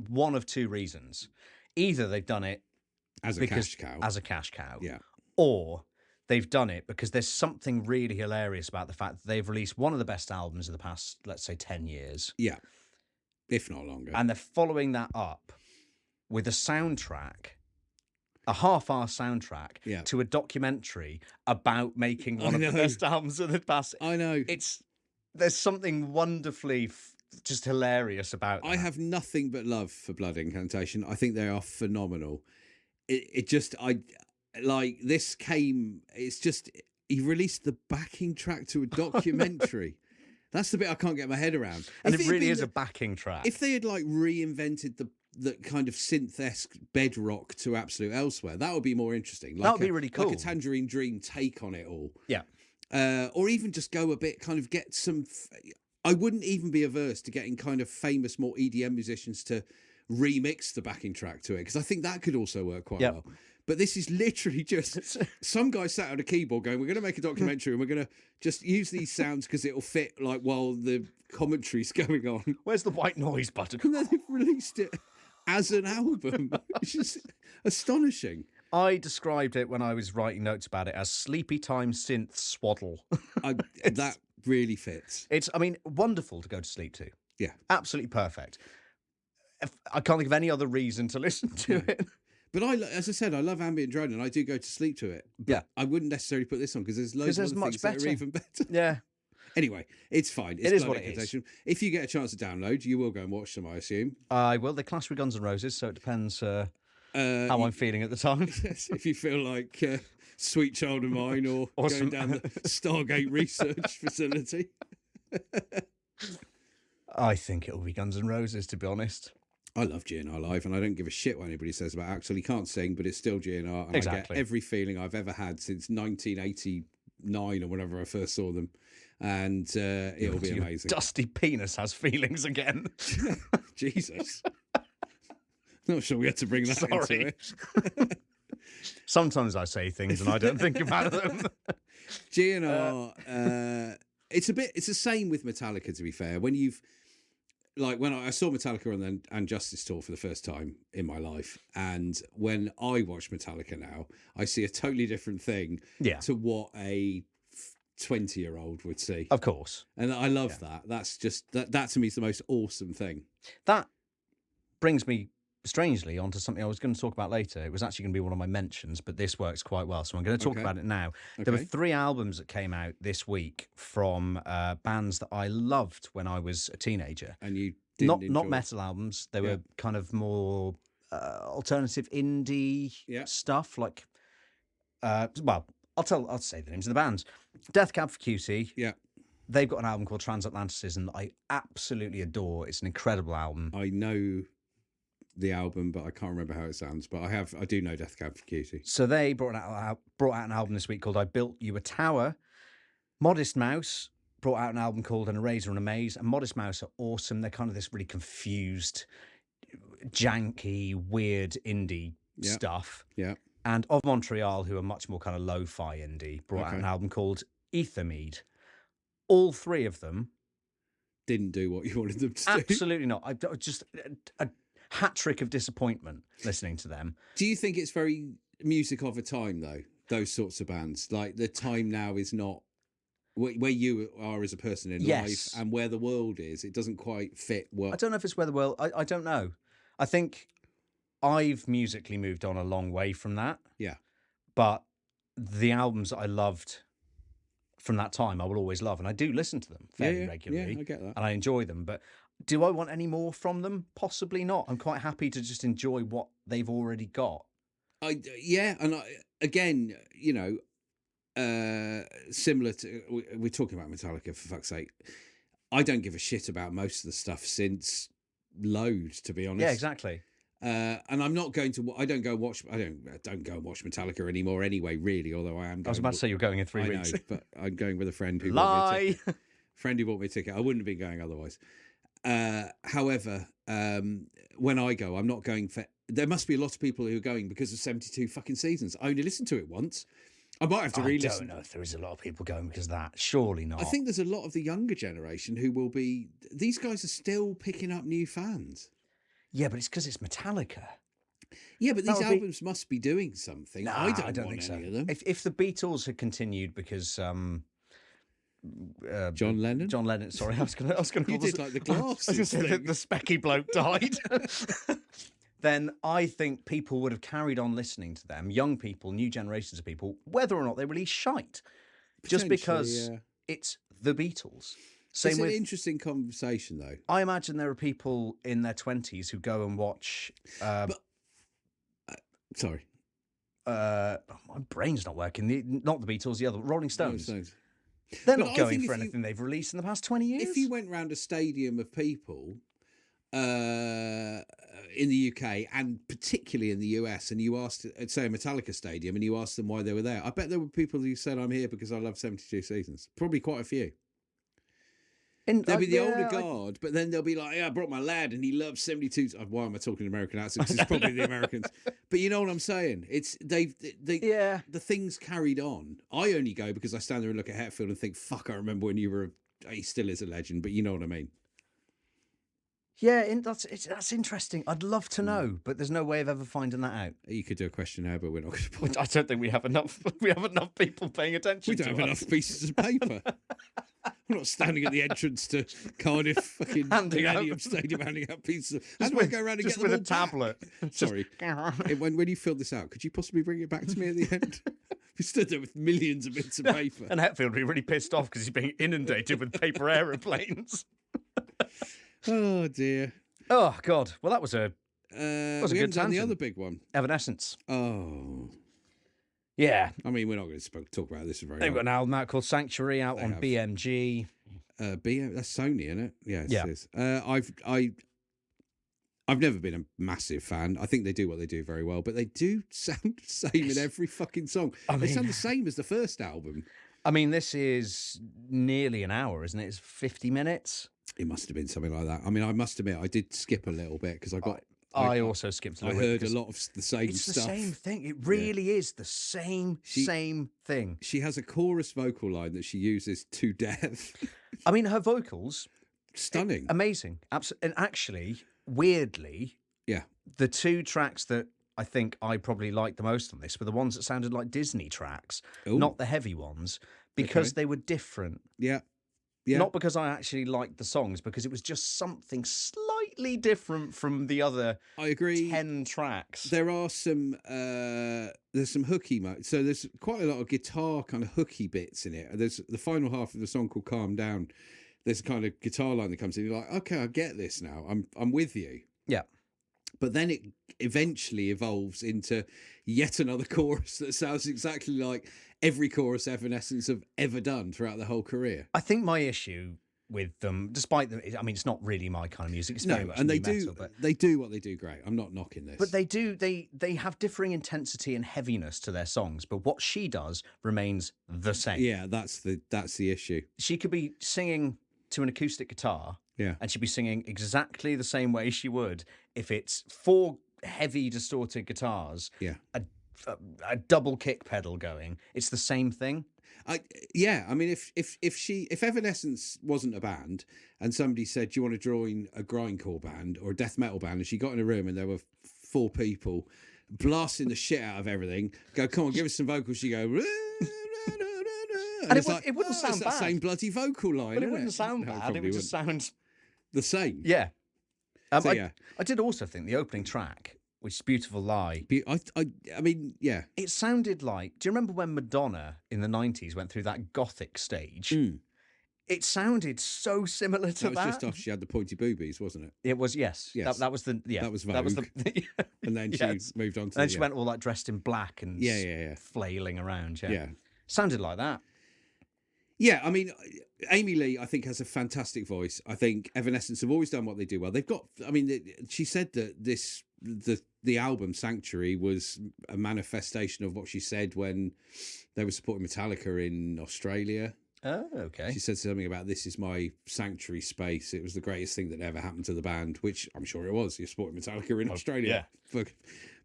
[SPEAKER 2] one of two reasons. Either they've done it
[SPEAKER 3] as a cash cow.
[SPEAKER 2] As a cash cow.
[SPEAKER 3] Yeah.
[SPEAKER 2] Or they've done it because there's something really hilarious about the fact that they've released one of the best albums of the past, let's say, 10 years.
[SPEAKER 3] Yeah. If not longer.
[SPEAKER 2] And they're following that up with a soundtrack, a half-hour soundtrack to a documentary about making one of the best albums of the past.
[SPEAKER 3] I know.
[SPEAKER 2] There's something wonderfully just hilarious about that.
[SPEAKER 3] I have nothing but love for Blood Incantation. I think they are phenomenal. It's just, he released the backing track to a documentary. That's the bit I can't get my head around.
[SPEAKER 2] And it really is a backing track.
[SPEAKER 3] If they had like reinvented the kind of synth-esque bedrock to Absolute Elsewhere, that would be more interesting.
[SPEAKER 2] That would be really cool.
[SPEAKER 3] Like a Tangerine Dream take on it all.
[SPEAKER 2] Yeah.
[SPEAKER 3] Or even just go a bit, kind of get some... I wouldn't even be averse to getting kind of famous, more EDM musicians to remix the backing track to it, because I think that could also work quite well. But this is literally just some guy sat on a keyboard going, we're going to make a documentary and we're going to just use these sounds because it'll fit like while the commentary's going on.
[SPEAKER 2] Where's the white noise button?
[SPEAKER 3] And then they've released it as an album. It's just astonishing.
[SPEAKER 2] I described it when I was writing notes about it as sleepy time synth swaddle.
[SPEAKER 3] That really fits.
[SPEAKER 2] It's, I mean, wonderful to go to sleep to.
[SPEAKER 3] Yeah.
[SPEAKER 2] Absolutely perfect. I can't think of any other reason to listen to it.
[SPEAKER 3] But as I said, I love ambient drone and I do go to sleep to it. But I wouldn't necessarily put this on because there's loads of other things that are even better.
[SPEAKER 2] Yeah.
[SPEAKER 3] Anyway, it's fine.
[SPEAKER 2] It is what it is.
[SPEAKER 3] If you get a chance to download, you will go and watch them, I assume.
[SPEAKER 2] I will. They clash with Guns N' Roses, so it depends how I'm feeling at the time.
[SPEAKER 3] Yes, if you feel like Sweet Child of Mine or going down the Stargate Research Facility.
[SPEAKER 2] I think it'll be Guns N' Roses, to be honest.
[SPEAKER 3] I love GNR Live, and I don't give a shit what anybody says about Axel. He can't sing, but it's still GNR, and I get every feeling I've ever had since 1989 or whenever I first saw them, and it'll be amazing.
[SPEAKER 2] Dusty penis has feelings again.
[SPEAKER 3] Jesus. Not sure we had to bring that into it.
[SPEAKER 2] Sometimes I say things and I don't think about them.
[SPEAKER 3] GNR, it's the same with Metallica, to be fair. When I saw Metallica on Justice tour for the first time in my life, and when I watch Metallica now, I see a totally different thing to what a 20-year-old would see.
[SPEAKER 2] Of course.
[SPEAKER 3] And I love that. That's just, that to me is the most awesome thing.
[SPEAKER 2] That brings me strangely onto something I was going to talk about later. It was actually going to be one of my mentions, but this works quite well, so I'm going to talk about it now. Okay. There were 3 albums that came out this week from bands that I loved when I was a teenager.
[SPEAKER 3] And you didn't
[SPEAKER 2] not metal albums. They were kind of more alternative indie stuff. Like, well, I'll say the names of the bands. Death Cab for Cutie.
[SPEAKER 3] Yeah.
[SPEAKER 2] They've got an album called Transatlanticism that I absolutely adore. It's an incredible album.
[SPEAKER 3] I know the album, but I can't remember how it sounds. But I do know Death Cab for Cutie.
[SPEAKER 2] So they brought out an album this week called I Built You a Tower. Modest Mouse brought out an album called An Eraser and a Maze. And Modest Mouse are awesome. They're kind of this really confused, janky, weird indie stuff.
[SPEAKER 3] Yeah.
[SPEAKER 2] And Of Montreal, who are much more kind of lo-fi indie, brought out an album called Ethermead. All 3 of them
[SPEAKER 3] didn't do what you wanted them to do.
[SPEAKER 2] Absolutely not. I just a hat trick of disappointment listening to them.
[SPEAKER 3] Do you think it's very music of a time, though, those sorts of bands? Like, the time now is not where you are as a person in life and where the world is. It doesn't quite fit well.
[SPEAKER 2] I don't know if it's where the world... I don't know. I think I've musically moved on a long way from that.
[SPEAKER 3] Yeah.
[SPEAKER 2] But the albums that I loved from that time, I will always love. And I do listen to them fairly regularly.
[SPEAKER 3] Yeah, I get that.
[SPEAKER 2] And I enjoy them. But Do I want any more from them? Possibly not. I'm quite happy to just enjoy what they've already got.
[SPEAKER 3] Again, similar to we're talking about Metallica, for fuck's sake. I don't give a shit about most of the stuff since Load, to be honest.
[SPEAKER 2] Yeah, exactly.
[SPEAKER 3] And I'm not going to. I don't go and watch Metallica anymore anyway. Really, although I am.
[SPEAKER 2] I was about to say you're going in 3 weeks.
[SPEAKER 3] Know, but I'm going with a friend who
[SPEAKER 2] Lie.
[SPEAKER 3] bought me a ticket. Friend who bought me a ticket. I wouldn't have been going otherwise. However, when I go, I'm not going for. There must be a lot of people who are going because of 72 fucking seasons. I only listened to it once. I might have to re-listen.
[SPEAKER 2] I don't know if there is a lot of people going because of that. Surely not.
[SPEAKER 3] I think there's a lot of the younger generation who will be. These guys are still picking up new fans.
[SPEAKER 2] Yeah, but it's because it's Metallica.
[SPEAKER 3] Yeah, but these albums must be doing something.
[SPEAKER 2] Nah,
[SPEAKER 3] I don't
[SPEAKER 2] think
[SPEAKER 3] want
[SPEAKER 2] so.
[SPEAKER 3] any of them.
[SPEAKER 2] If the Beatles had continued because
[SPEAKER 3] John Lennon.
[SPEAKER 2] Sorry, I was going to.
[SPEAKER 3] You did like the glasses.
[SPEAKER 2] I was going to say the specky bloke died. Then I think people would have carried on listening to them. Young people, new generations of people, whether or not they release shite, just because it's the Beatles.
[SPEAKER 3] It's an interesting conversation, though.
[SPEAKER 2] I imagine there are people in their 20s who go and watch.
[SPEAKER 3] Sorry.
[SPEAKER 2] My brain's not working. Not the Beatles, the other Rolling Stones.
[SPEAKER 3] But
[SPEAKER 2] They're not going for anything they've released in the past 20 years.
[SPEAKER 3] If you went round a stadium of people in the UK and particularly in the US, and you asked, say, a Metallica stadium, and you asked them why they were there, I bet there were people who said, "I'm here because I love 72 seasons." Probably quite a few. There'll be the older guard, but then they'll be like, "Yeah, I brought my lad, and he loves 72." Why am I talking American accents? It's probably the Americans. But you know what I'm saying? It's the things carried on. I only go because I stand there and look at Hetfield and think, "Fuck, I remember when you were." He still is a legend, but you know what I mean.
[SPEAKER 2] Yeah, that's interesting. I'd love to know, but there's no way of ever finding that out.
[SPEAKER 3] You could do a questionnaire, but we're not going to.
[SPEAKER 2] I don't think we have enough. We have enough people paying attention.
[SPEAKER 3] We don't have enough pieces of paper. We're not standing at the entrance to Cardiff fucking Millennium Stadium handing out pieces. How do I go around and get them
[SPEAKER 2] with
[SPEAKER 3] all
[SPEAKER 2] a tablet?
[SPEAKER 3] Back? Sorry. when you filled this out, could you possibly bring it back to me at the end? We stood there with millions of bits of paper.
[SPEAKER 2] And Hetfield would be really pissed off because he's being inundated with paper aeroplanes.
[SPEAKER 3] Oh dear.
[SPEAKER 2] Oh God. Well, that was a
[SPEAKER 3] we haven't done the other big one.
[SPEAKER 2] Evanescence.
[SPEAKER 3] Oh.
[SPEAKER 2] Yeah.
[SPEAKER 3] I mean, we're not going to talk about this very.
[SPEAKER 2] They've got an album out called Sanctuary out on
[SPEAKER 3] have.
[SPEAKER 2] BMG.
[SPEAKER 3] That's Sony, isn't it? Yeah,
[SPEAKER 2] Yeah.
[SPEAKER 3] It is. I've never been a massive fan. I think they do what they do very well, but they do sound the same in every fucking song. They sound the same as the first album.
[SPEAKER 2] I mean, this is nearly an hour, isn't it? It's 50 minutes.
[SPEAKER 3] It must have been something like that. I mean, I must admit, I did skip a little bit because
[SPEAKER 2] I also skipped a little bit.
[SPEAKER 3] I heard a lot of the same
[SPEAKER 2] it's
[SPEAKER 3] stuff.
[SPEAKER 2] It's the same thing. It really is the same thing.
[SPEAKER 3] She has a chorus vocal line that she uses to death.
[SPEAKER 2] I mean, her vocals...
[SPEAKER 3] Stunning.
[SPEAKER 2] Amazing. Absolutely. And actually, weirdly, the two tracks that I think I probably liked the most on this were the ones that sounded like Disney tracks, not the heavy ones, because they were different.
[SPEAKER 3] Yeah.
[SPEAKER 2] Not because I actually liked the songs, because it was just something slightly different from the other.
[SPEAKER 3] I agree.
[SPEAKER 2] 10 tracks.
[SPEAKER 3] There are some there's some hooky so there's quite a lot of guitar kind of hooky bits in it. There's the final half of the song called Calm Down. There's a kind of guitar line that comes in. You're like, okay, I get this now. I'm with you.
[SPEAKER 2] Yeah.
[SPEAKER 3] But then it eventually evolves into yet another chorus that sounds exactly like every chorus Evanescence have ever done throughout their whole career.
[SPEAKER 2] I think my issue with them, despite them, I mean, it's not really my kind of music. It's very much
[SPEAKER 3] and they
[SPEAKER 2] new
[SPEAKER 3] do
[SPEAKER 2] metal, but
[SPEAKER 3] they do what they do great. I'm not knocking this,
[SPEAKER 2] but they have differing intensity and heaviness to their songs. But what she does remains the same.
[SPEAKER 3] Yeah, that's the issue.
[SPEAKER 2] She could be singing to an acoustic guitar.
[SPEAKER 3] Yeah.
[SPEAKER 2] And she'd be singing exactly the same way she would if it's 4 heavy distorted guitars, a double kick pedal going. It's the same thing.
[SPEAKER 3] I mean, if Evanescence wasn't a band and somebody said, "Do you want to join a grindcore band or a death metal band?" and she got in a room and there were 4 people blasting the shit out of everything, go, "Come on, give us some vocals." She go.
[SPEAKER 2] And it wouldn't sound bad.
[SPEAKER 3] It's that same bloody vocal line.
[SPEAKER 2] But it wouldn't sound bad. It would just sound
[SPEAKER 3] the same.
[SPEAKER 2] Yeah.
[SPEAKER 3] I
[SPEAKER 2] did also think the opening track, which is Beautiful Lie.
[SPEAKER 3] I mean, yeah.
[SPEAKER 2] It sounded like... Do you remember when Madonna in the 90s went through that gothic stage? It sounded so similar to
[SPEAKER 3] That was just after she had the pointy boobies, wasn't it?
[SPEAKER 2] It was, yes.
[SPEAKER 3] Yes.
[SPEAKER 2] That was the, yeah.
[SPEAKER 3] That was
[SPEAKER 2] That was
[SPEAKER 3] Vogue.
[SPEAKER 2] the,
[SPEAKER 3] And then she
[SPEAKER 2] yes.
[SPEAKER 3] moved on to
[SPEAKER 2] And then she went all like dressed in black and flailing around. Yeah.
[SPEAKER 3] Yeah.
[SPEAKER 2] Sounded like that.
[SPEAKER 3] Yeah, I mean, Amy Lee, I think, has a fantastic voice. I think Evanescence have always done what they do well. They've got, I mean, she said that the album Sanctuary was a manifestation of what she said when they were supporting Metallica in Australia.
[SPEAKER 2] Oh, okay.
[SPEAKER 3] She said something about, this is my sanctuary space. It was the greatest thing that ever happened to the band, which I'm sure it was. You're supporting Metallica in Australia. Yeah.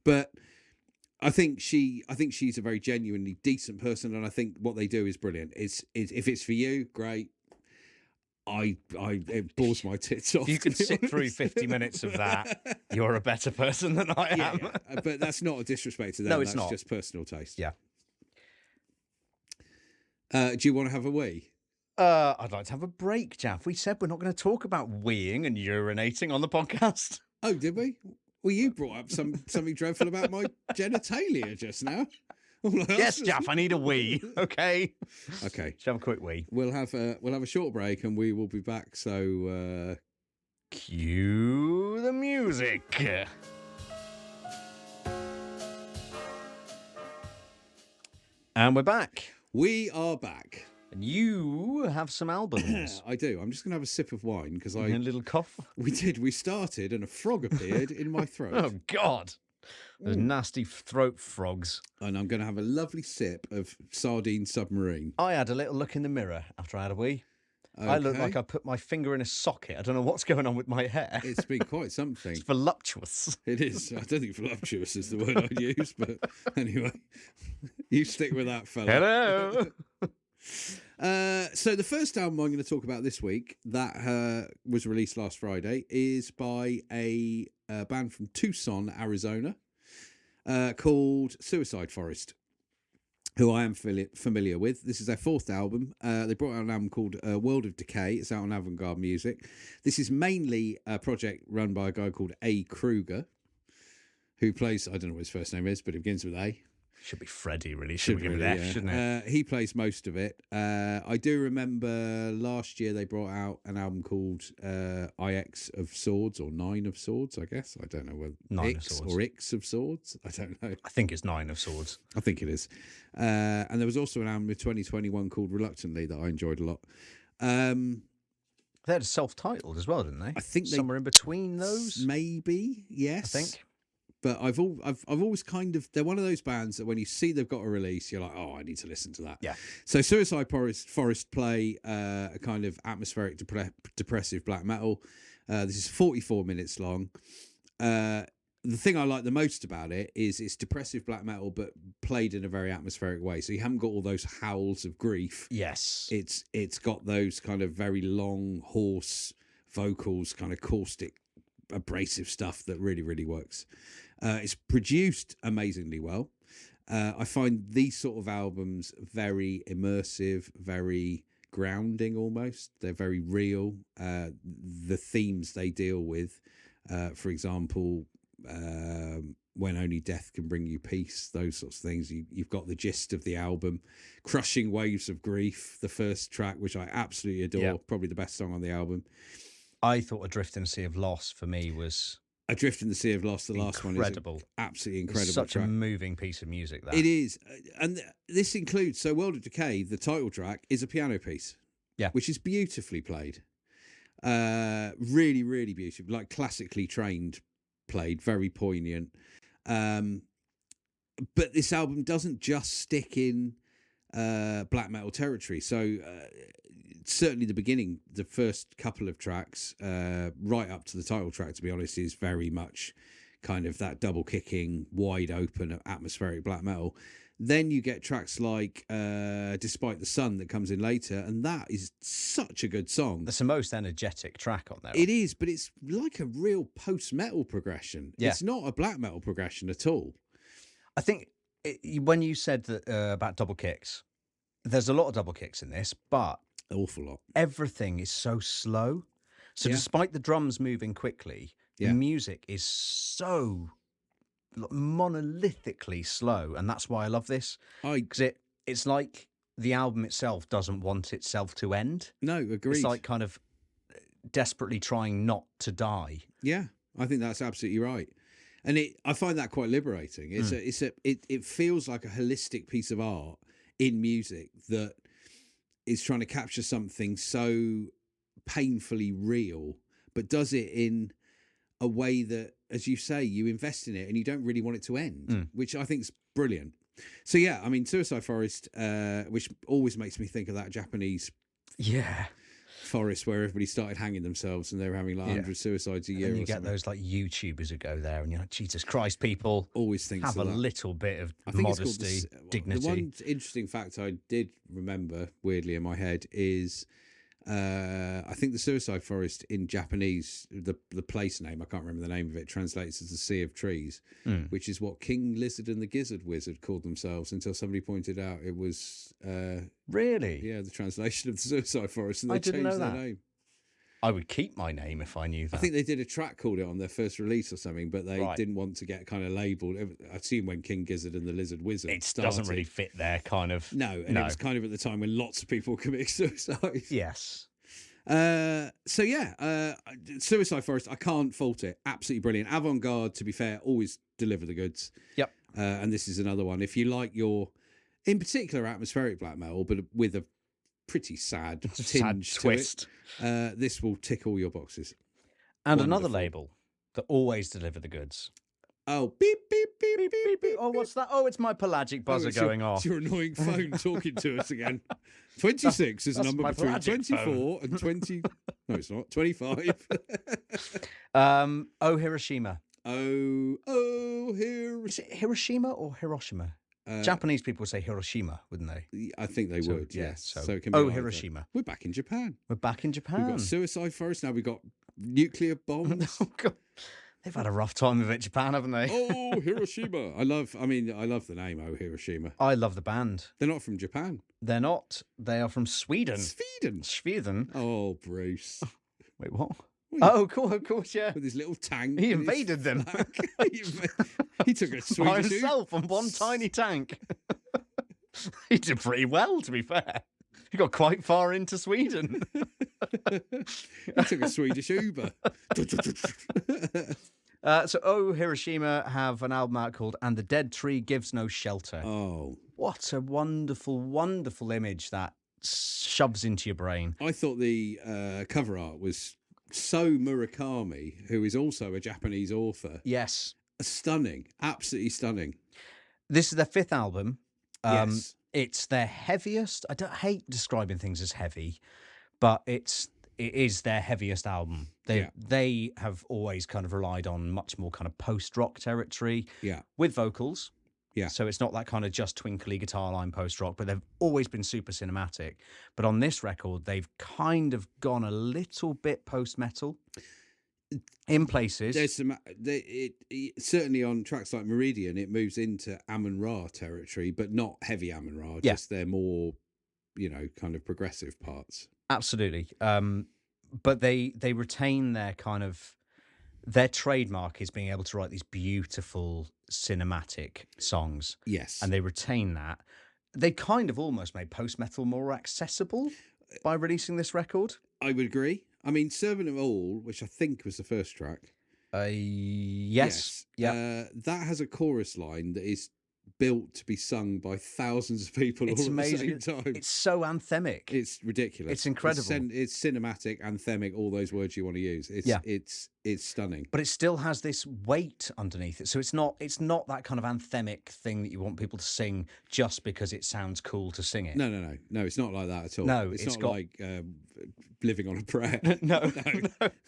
[SPEAKER 3] But I think she's a very genuinely decent person, and I think what they do is brilliant. It's if it's for you, great. It bores my tits off.
[SPEAKER 2] If you can sit through 50 minutes of that, you're a better person than I am.
[SPEAKER 3] Yeah. But that's not a disrespect to them.
[SPEAKER 2] No, it's
[SPEAKER 3] that's
[SPEAKER 2] not.
[SPEAKER 3] Just personal taste.
[SPEAKER 2] Yeah.
[SPEAKER 3] Do you want to have a wee?
[SPEAKER 2] I'd like to have a break, Jaff. We said we're not going to talk about weeing and urinating on the podcast.
[SPEAKER 3] Oh, did we? Well, you brought up something dreadful about my genitalia just now.
[SPEAKER 2] Yes, Jaff, I need a wee. Okay.
[SPEAKER 3] Okay.
[SPEAKER 2] Shall have a quick wee.
[SPEAKER 3] We'll have a short break and we will be back. So
[SPEAKER 2] cue the music. And we're back.
[SPEAKER 3] We are back.
[SPEAKER 2] And you have some albums.
[SPEAKER 3] I do. I'm just going to have a sip of wine because
[SPEAKER 2] A little cough.
[SPEAKER 3] We did. We started and a frog appeared in my throat.
[SPEAKER 2] Oh, God. Those nasty throat frogs.
[SPEAKER 3] And I'm going to have a lovely sip of sardine submarine.
[SPEAKER 2] I had a little look in the mirror after I had a wee. Okay. I look like I put my finger in a socket. I don't know what's going on with my hair.
[SPEAKER 3] It's been quite something.
[SPEAKER 2] It's voluptuous.
[SPEAKER 3] It is. I don't think voluptuous is the word I'd use, but anyway, you stick with that, fella.
[SPEAKER 2] Hello.
[SPEAKER 3] So the first album I'm going to talk about this week that was released last Friday is by a band from Tucson, Arizona, called Suicide Forest, who I am familiar with. This is their fourth album. They brought out an album called World of Decay. It's out on Avant-Garde Music. This is mainly a project run by a guy called A. Kruger, who plays, I don't know what his first name is, but it begins with A.
[SPEAKER 2] Should be Freddie, really. Should be really, F, shouldn't it?
[SPEAKER 3] He plays most of it. I do remember last year they brought out an album called IX of Swords, or Nine of Swords, I guess. I don't know whether
[SPEAKER 2] Nine
[SPEAKER 3] X
[SPEAKER 2] of Swords.
[SPEAKER 3] or X of Swords. I don't know.
[SPEAKER 2] I think it's Nine of Swords.
[SPEAKER 3] I think it is. And there was also an album with 2021 called Reluctantly that I enjoyed a lot.
[SPEAKER 2] They had self-titled as well, didn't they?
[SPEAKER 3] I think
[SPEAKER 2] somewhere in between those.
[SPEAKER 3] Maybe, yes.
[SPEAKER 2] I think.
[SPEAKER 3] But I've always kind of, they're one of those bands that when you see they've got a release, you're like, oh, I need to listen to that.
[SPEAKER 2] Yeah.
[SPEAKER 3] So Suicide Forest play a kind of atmospheric, depressive black metal. This is 44 minutes long. The thing I like the most about it is it's depressive black metal, but played in a very atmospheric way. So you haven't got all those howls of grief.
[SPEAKER 2] Yes.
[SPEAKER 3] It's got those kind of very long, hoarse vocals, kind of caustic, abrasive stuff that really, really works. It's produced amazingly well. I find these sort of albums very immersive, very grounding almost. They're very real. The themes they deal with, for example, When Only Death Can Bring You Peace, those sorts of things. You've got the gist of the album. Crushing Waves of Grief, the first track, which I absolutely adore, probably the best song on the album. I
[SPEAKER 2] thought Adrift in a Sea of Loss for me was
[SPEAKER 3] Adrift in the Sea of Loss, the last one, is absolutely incredible. It's such a
[SPEAKER 2] moving piece of music, that.
[SPEAKER 3] It is. And this includes, so World of Decay, the title track, is a piano piece.
[SPEAKER 2] Yeah.
[SPEAKER 3] Which is beautifully played. Really, really beautiful. Like classically trained played, very poignant. But this album doesn't just stick in black metal territory. So certainly the beginning, the first couple of tracks, right up to the title track, to be honest, is very much kind of that double kicking, wide open, atmospheric black metal. Then you get tracks like Despite the Sun that comes in later, and that is such a good song.
[SPEAKER 2] That's the most energetic track on there.
[SPEAKER 3] It is, but it's like a real post-metal progression. Yeah. It's not a black metal progression at all.
[SPEAKER 2] I think when you said that about double kicks, there's a lot of double kicks in this, but
[SPEAKER 3] an awful lot.
[SPEAKER 2] Everything is so slow. So despite the drums moving quickly, the music is so monolithically slow, and that's why I love this. Because it's like the album itself doesn't want itself to end.
[SPEAKER 3] No, agreed.
[SPEAKER 2] It's like kind of desperately trying not to die.
[SPEAKER 3] Yeah, I think that's absolutely right. And I find that quite liberating. It feels like a holistic piece of art in music that is trying to capture something so painfully real, but does it in a way that, as you say, you invest in it and you don't really want it to end, which I think is brilliant. So yeah, I mean, Suicide Forest, which always makes me think of that Japanese forest where everybody started hanging themselves and they were having like 100 suicides a year.
[SPEAKER 2] And you get those like YouTubers who go there and you're like, Jesus Christ, people
[SPEAKER 3] always think
[SPEAKER 2] have a little bit of modesty, dignity.
[SPEAKER 3] The one interesting fact I did remember weirdly in my head is I think the Suicide Forest in Japanese, the place name, I can't remember the name of it, translates as the Sea of Trees, which is what King Lizard and the Gizzard Wizard called themselves until somebody pointed out it was
[SPEAKER 2] really,
[SPEAKER 3] the translation of the Suicide Forest, and they
[SPEAKER 2] didn't
[SPEAKER 3] changed
[SPEAKER 2] know
[SPEAKER 3] their
[SPEAKER 2] that.
[SPEAKER 3] name.
[SPEAKER 2] I would keep my name if I knew that.
[SPEAKER 3] I think they did a track called it on their first release or something, but they didn't want to get kind of labelled. I assume when King Gizzard and the Lizard Wizard
[SPEAKER 2] doesn't really fit their kind of...
[SPEAKER 3] No, and it was kind of at the time when lots of people committed suicide.
[SPEAKER 2] Yes.
[SPEAKER 3] So yeah, Suicide Forest, I can't fault it. Absolutely brilliant. Avant-garde, to be fair, always deliver the goods.
[SPEAKER 2] Yep.
[SPEAKER 3] And this is another one. If you like your, in particular, atmospheric black metal, but with a pretty sad tinge
[SPEAKER 2] twist,
[SPEAKER 3] to it, this will tick all your boxes.
[SPEAKER 2] And another label that always deliver the goods.
[SPEAKER 3] Oh, beep, beep, beep, beep, beep, beep.
[SPEAKER 2] Oh, what's that? Oh, it's my pelagic buzzer going off.
[SPEAKER 3] It's your annoying phone talking to us again. 26 is a number between 24
[SPEAKER 2] phone.
[SPEAKER 3] and 20. No, it's not. 25.
[SPEAKER 2] Oh, Hiroshima.
[SPEAKER 3] Oh, Hiroshima.
[SPEAKER 2] Is it Hiroshima or Hiroshima? Japanese people say Hiroshima, wouldn't they?
[SPEAKER 3] I think they would, yes.
[SPEAKER 2] So
[SPEAKER 3] it can be either.
[SPEAKER 2] Hiroshima.
[SPEAKER 3] We're back in Japan.
[SPEAKER 2] We're back in Japan.
[SPEAKER 3] We've got Suicide Forest, now we've got nuclear bombs.
[SPEAKER 2] Oh, God. They've had a rough time of it, Japan, haven't they?
[SPEAKER 3] Oh, Hiroshima. I love the name, Oh, Hiroshima.
[SPEAKER 2] I love the band.
[SPEAKER 3] They're not from Japan.
[SPEAKER 2] They're not. They are from Sweden. Sweden?
[SPEAKER 3] Oh, Bruce.
[SPEAKER 2] Wait, what? Oh, cool, of course, yeah.
[SPEAKER 3] With his little tank.
[SPEAKER 2] He invaded them.
[SPEAKER 3] He took a Swedish
[SPEAKER 2] by himself on one tiny tank. He did pretty well, to be fair. He got quite far into Sweden.
[SPEAKER 3] He took a Swedish Uber.
[SPEAKER 2] So, Oh, Hiroshima have an album out called And the Dead Tree Gives No Shelter.
[SPEAKER 3] Oh.
[SPEAKER 2] What a wonderful, wonderful image that shoves into your brain.
[SPEAKER 3] I thought the cover art was so Murakami, who is also a Japanese author.
[SPEAKER 2] Yes.
[SPEAKER 3] Stunning. Absolutely stunning.
[SPEAKER 2] This is their fifth album.
[SPEAKER 3] Yes.
[SPEAKER 2] It's their heaviest. I don't hate describing things as heavy, but it is their heaviest album. They have always kind of relied on much more kind of post-rock territory with vocals. Yeah. So it's not that kind of just twinkly guitar line post-rock, but they've always been super cinematic. But on this record, they've kind of gone a little bit post-metal in places.
[SPEAKER 3] There's some, certainly on tracks like Meridian, it moves into Amon-Ra territory, but not heavy Amon-Ra, just their more, kind of progressive parts.
[SPEAKER 2] Absolutely. But they retain their kind of, their trademark is being able to write these beautiful cinematic songs.
[SPEAKER 3] Yes.
[SPEAKER 2] And they retain that. They kind of almost made post-metal more accessible by releasing this record.
[SPEAKER 3] I would agree. I mean, Servant of All, which I think was the first track.
[SPEAKER 2] Yes. Yeah.
[SPEAKER 3] That has a chorus line that is built to be sung by thousands of people all
[SPEAKER 2] amazing.
[SPEAKER 3] At the same time.
[SPEAKER 2] It's so anthemic.
[SPEAKER 3] It's ridiculous.
[SPEAKER 2] It's incredible.
[SPEAKER 3] It's cinematic, anthemic, all those words you want to use. It's stunning.
[SPEAKER 2] But it still has this weight underneath it. So it's not that kind of anthemic thing that you want people to sing just because it sounds cool to sing it.
[SPEAKER 3] No, it's not like that at all.
[SPEAKER 2] No,
[SPEAKER 3] it's not like living on a prayer.
[SPEAKER 2] No.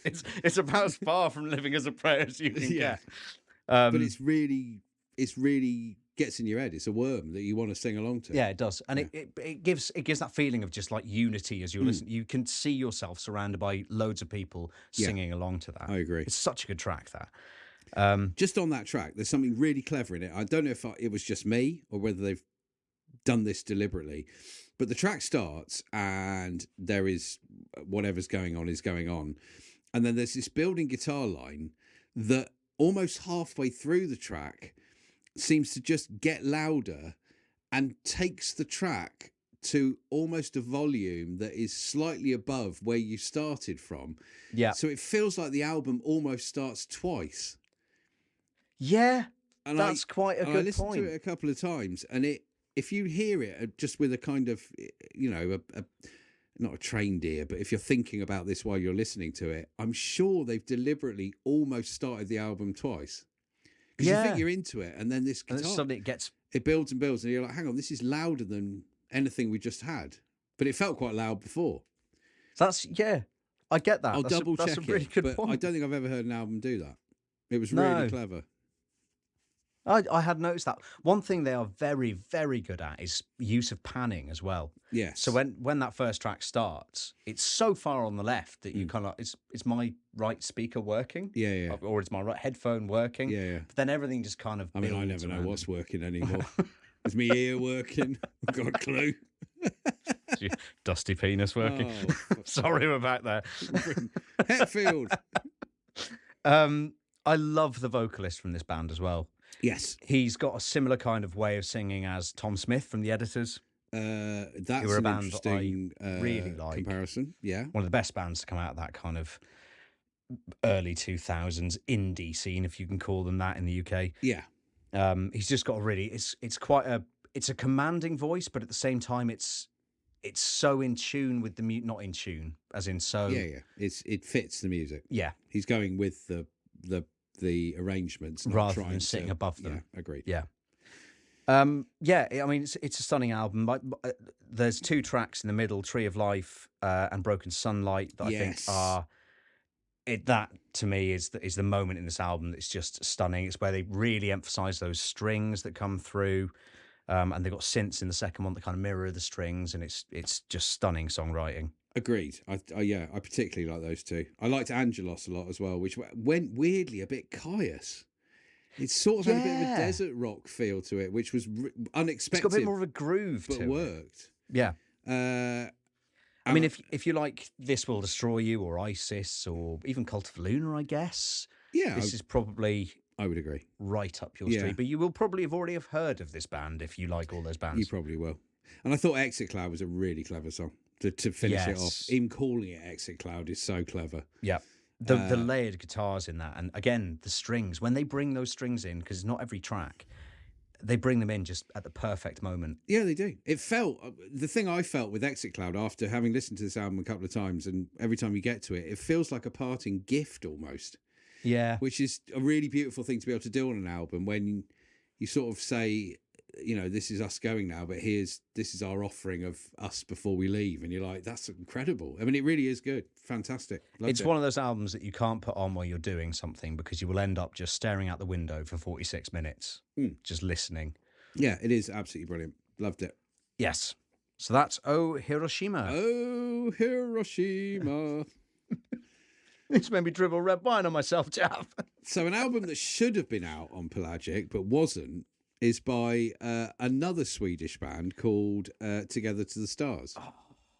[SPEAKER 2] It's about as far from living as a prayer as you can get.
[SPEAKER 3] But it's really gets in your head. It's a worm that you want to sing along to.
[SPEAKER 2] Yeah, it does. And it gives that feeling of just like unity as you're listening. You can see yourself surrounded by loads of people singing along to that.
[SPEAKER 3] I agree.
[SPEAKER 2] It's such a good track, that.
[SPEAKER 3] Just on that track, there's something really clever in it. I don't know if it was just me or whether they've done this deliberately, but the track starts and there is whatever's going on is going on. And then there's this building guitar line that almost halfway through the track seems to just get louder and takes the track to almost a volume that is slightly above where you started from.
[SPEAKER 2] Yeah.
[SPEAKER 3] So it feels like the album almost starts twice.
[SPEAKER 2] Yeah.
[SPEAKER 3] And
[SPEAKER 2] That's quite a
[SPEAKER 3] I
[SPEAKER 2] good
[SPEAKER 3] listened
[SPEAKER 2] point.
[SPEAKER 3] to it a couple of times, and if you hear it just with a kind of, not a trained ear, but if you're thinking about this while you're listening to it, I'm sure they've deliberately almost started the album twice. Because you think you're into it, and then this guitar,
[SPEAKER 2] and then suddenly
[SPEAKER 3] it builds and builds, and you're like, hang on, this is louder than anything we just had. But it felt quite loud before.
[SPEAKER 2] I get that.
[SPEAKER 3] I'll double check
[SPEAKER 2] that's a really
[SPEAKER 3] it,
[SPEAKER 2] good
[SPEAKER 3] but
[SPEAKER 2] point.
[SPEAKER 3] I don't think I've ever heard an album do that. It was
[SPEAKER 2] No.
[SPEAKER 3] really clever.
[SPEAKER 2] I had noticed that. One thing they are very, very good at is use of panning as well.
[SPEAKER 3] Yes.
[SPEAKER 2] So when that first track starts, it's so far on the left that you kind of is my right speaker working?
[SPEAKER 3] Yeah.
[SPEAKER 2] Or is my right headphone working?
[SPEAKER 3] Yeah.
[SPEAKER 2] But then everything just kind of
[SPEAKER 3] I mean, I
[SPEAKER 2] builds
[SPEAKER 3] never know
[SPEAKER 2] around
[SPEAKER 3] what's
[SPEAKER 2] it.
[SPEAKER 3] working anymore. Is my ear working? I've got a clue.
[SPEAKER 2] Is your dusty penis working?
[SPEAKER 3] Oh,
[SPEAKER 2] Sorry about that.
[SPEAKER 3] Hetfield.
[SPEAKER 2] I love the vocalist from this band as well.
[SPEAKER 3] Yes.
[SPEAKER 2] He's got a similar kind of way of singing as Tom Smith from The Editors.
[SPEAKER 3] That's
[SPEAKER 2] were a
[SPEAKER 3] an
[SPEAKER 2] band that
[SPEAKER 3] interesting
[SPEAKER 2] really like.
[SPEAKER 3] comparison. Yeah.
[SPEAKER 2] One of the best bands to come out of that kind of early 2000s indie scene, if you can call them that, in the UK.
[SPEAKER 3] Yeah.
[SPEAKER 2] He's just got a really, it's a commanding voice, but at the same time, it's so in tune with the not in tune, as in so.
[SPEAKER 3] Yeah. It fits the music.
[SPEAKER 2] Yeah.
[SPEAKER 3] He's going with the arrangements not
[SPEAKER 2] Rather
[SPEAKER 3] trying
[SPEAKER 2] than sitting
[SPEAKER 3] to,
[SPEAKER 2] above them.
[SPEAKER 3] Yeah, agreed.
[SPEAKER 2] Yeah. I mean, it's a stunning album. There's two tracks in the middle, Tree of Life and Broken Sunlight, that I think are... that, to me, is the moment in this album that's just stunning. It's where they really emphasise those strings that come through, and they've got synths in the second one that kind of mirror the strings, and it's just stunning songwriting.
[SPEAKER 3] Agreed. I particularly like those two. I liked Angelos a lot as well, which went weirdly a bit caius. It sort of had a bit of a desert rock feel to it, which was unexpected.
[SPEAKER 2] It's got a bit more of a groove to it.
[SPEAKER 3] But worked.
[SPEAKER 2] Yeah. I mean,
[SPEAKER 3] And-
[SPEAKER 2] if you like This Will Destroy You or Isis or even Cult of Luna, I guess,
[SPEAKER 3] yeah,
[SPEAKER 2] this is probably
[SPEAKER 3] I would agree.
[SPEAKER 2] right up your
[SPEAKER 3] Yeah.
[SPEAKER 2] street. But you will probably have already have heard of this band if you like all those bands.
[SPEAKER 3] You probably will. And I thought Exit Cloud was a really clever song to finish it off. Even calling it Exit Cloud is so clever.
[SPEAKER 2] Yeah. The layered guitars in that. And again, the strings, when they bring those strings in, because not every track, they bring them in just at the perfect moment.
[SPEAKER 3] Yeah, they do. It felt, the thing I felt with Exit Cloud after having listened to this album a couple of times, and every time you get to it, it feels like a parting gift almost.
[SPEAKER 2] Yeah.
[SPEAKER 3] Which is a really beautiful thing to be able to do on an album when you sort of say, this is us going now, but this is our offering of us before we leave. And you're like, that's incredible. I mean, it really is good. Fantastic. Loved
[SPEAKER 2] It's
[SPEAKER 3] it.
[SPEAKER 2] one of those albums that you can't put on while you're doing something because you will end up just staring out the window for 46 minutes, just listening.
[SPEAKER 3] Yeah, it is absolutely brilliant. Loved it.
[SPEAKER 2] Yes. So that's Oh Hiroshima.
[SPEAKER 3] Oh, Hiroshima.
[SPEAKER 2] It's made me dribble red wine on myself, Jaff.
[SPEAKER 3] So an album that should have been out on Pelagic but wasn't is by another Swedish band called Together to the Stars.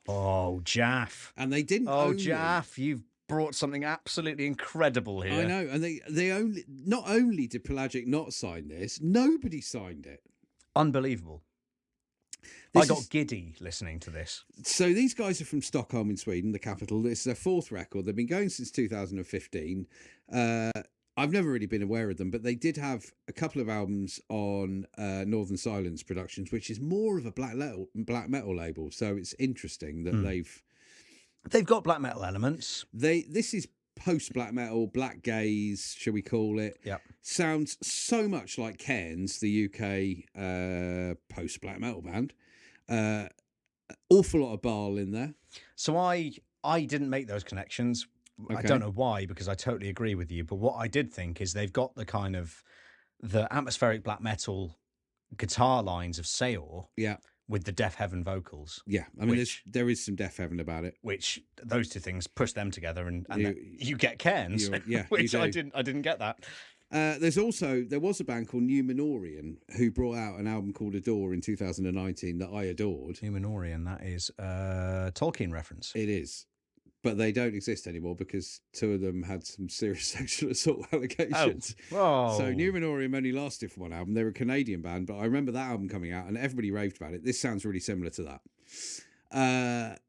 [SPEAKER 2] Oh, Jaff.
[SPEAKER 3] And they didn't
[SPEAKER 2] Oh,
[SPEAKER 3] only...
[SPEAKER 2] Jaff, you've brought something absolutely incredible here.
[SPEAKER 3] I know, and they only... Not only did Pelagic not sign this, nobody signed it.
[SPEAKER 2] Unbelievable.
[SPEAKER 3] This
[SPEAKER 2] I got
[SPEAKER 3] is-
[SPEAKER 2] giddy listening to this.
[SPEAKER 3] So these guys are from Stockholm in Sweden, the capital. This is their fourth record. They've been going since 2015. I've never really been aware of them, but they did have a couple of albums on Northern Silence Productions, which is more of a black metal label. So it's interesting that
[SPEAKER 2] They've got black metal elements.
[SPEAKER 3] this is post black metal, blackgaze, shall we call it?
[SPEAKER 2] Yeah.
[SPEAKER 3] Sounds so much like Cairns, the UK post black metal band. Awful lot of Baal in there.
[SPEAKER 2] So I didn't make those connections. I
[SPEAKER 3] Okay.
[SPEAKER 2] don't know why, because I totally agree with you. But what I did think is they've got the kind of the atmospheric black metal guitar lines of Seor
[SPEAKER 3] Yeah.
[SPEAKER 2] with the Deaf Heaven vocals,
[SPEAKER 3] Yeah. I mean,
[SPEAKER 2] Which-
[SPEAKER 3] there is some Deaf Heaven about it.
[SPEAKER 2] which those two things push them together, and
[SPEAKER 3] You-
[SPEAKER 2] then you get Cairns,
[SPEAKER 3] yeah, you
[SPEAKER 2] which I
[SPEAKER 3] do.
[SPEAKER 2] didn't get that.
[SPEAKER 3] There was a band called Numenorian who brought out an album called Adore in 2019 that I adored.
[SPEAKER 2] Numenorian, that is a Tolkien reference.
[SPEAKER 3] It is. but they don't exist anymore because 2 of them had some serious sexual assault allegations.
[SPEAKER 2] Oh.
[SPEAKER 3] So Numenorium only lasted for 1 album. They were a Canadian band, but I remember that album coming out and everybody raved about it. This sounds really similar to that.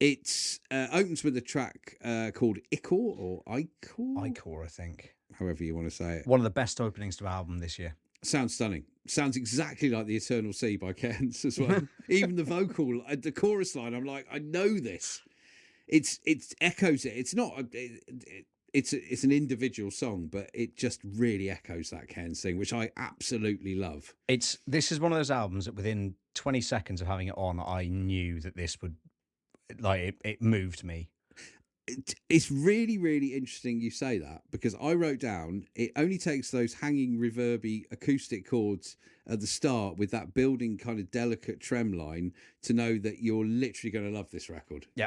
[SPEAKER 3] It opens with a track called Icor or Icor?
[SPEAKER 2] Icor, I think.
[SPEAKER 3] However you want to say it.
[SPEAKER 2] One of the best openings to an album this year.
[SPEAKER 3] Sounds stunning. Sounds exactly like The Eternal Sea by Cairns as well. Even the vocal, the chorus line, I'm like, I know this. It echoes it. It's not. It's an individual song, but it just really echoes that Cairns thing, which I absolutely love.
[SPEAKER 2] This is one of those albums that within 20 seconds of having it on, I knew that this would, like, it moved me.
[SPEAKER 3] It's really, really interesting you say that, because I wrote down it only takes those hanging reverby acoustic chords at the start with that building kind of delicate trem line to know that you're literally going to love this record.
[SPEAKER 2] Yeah.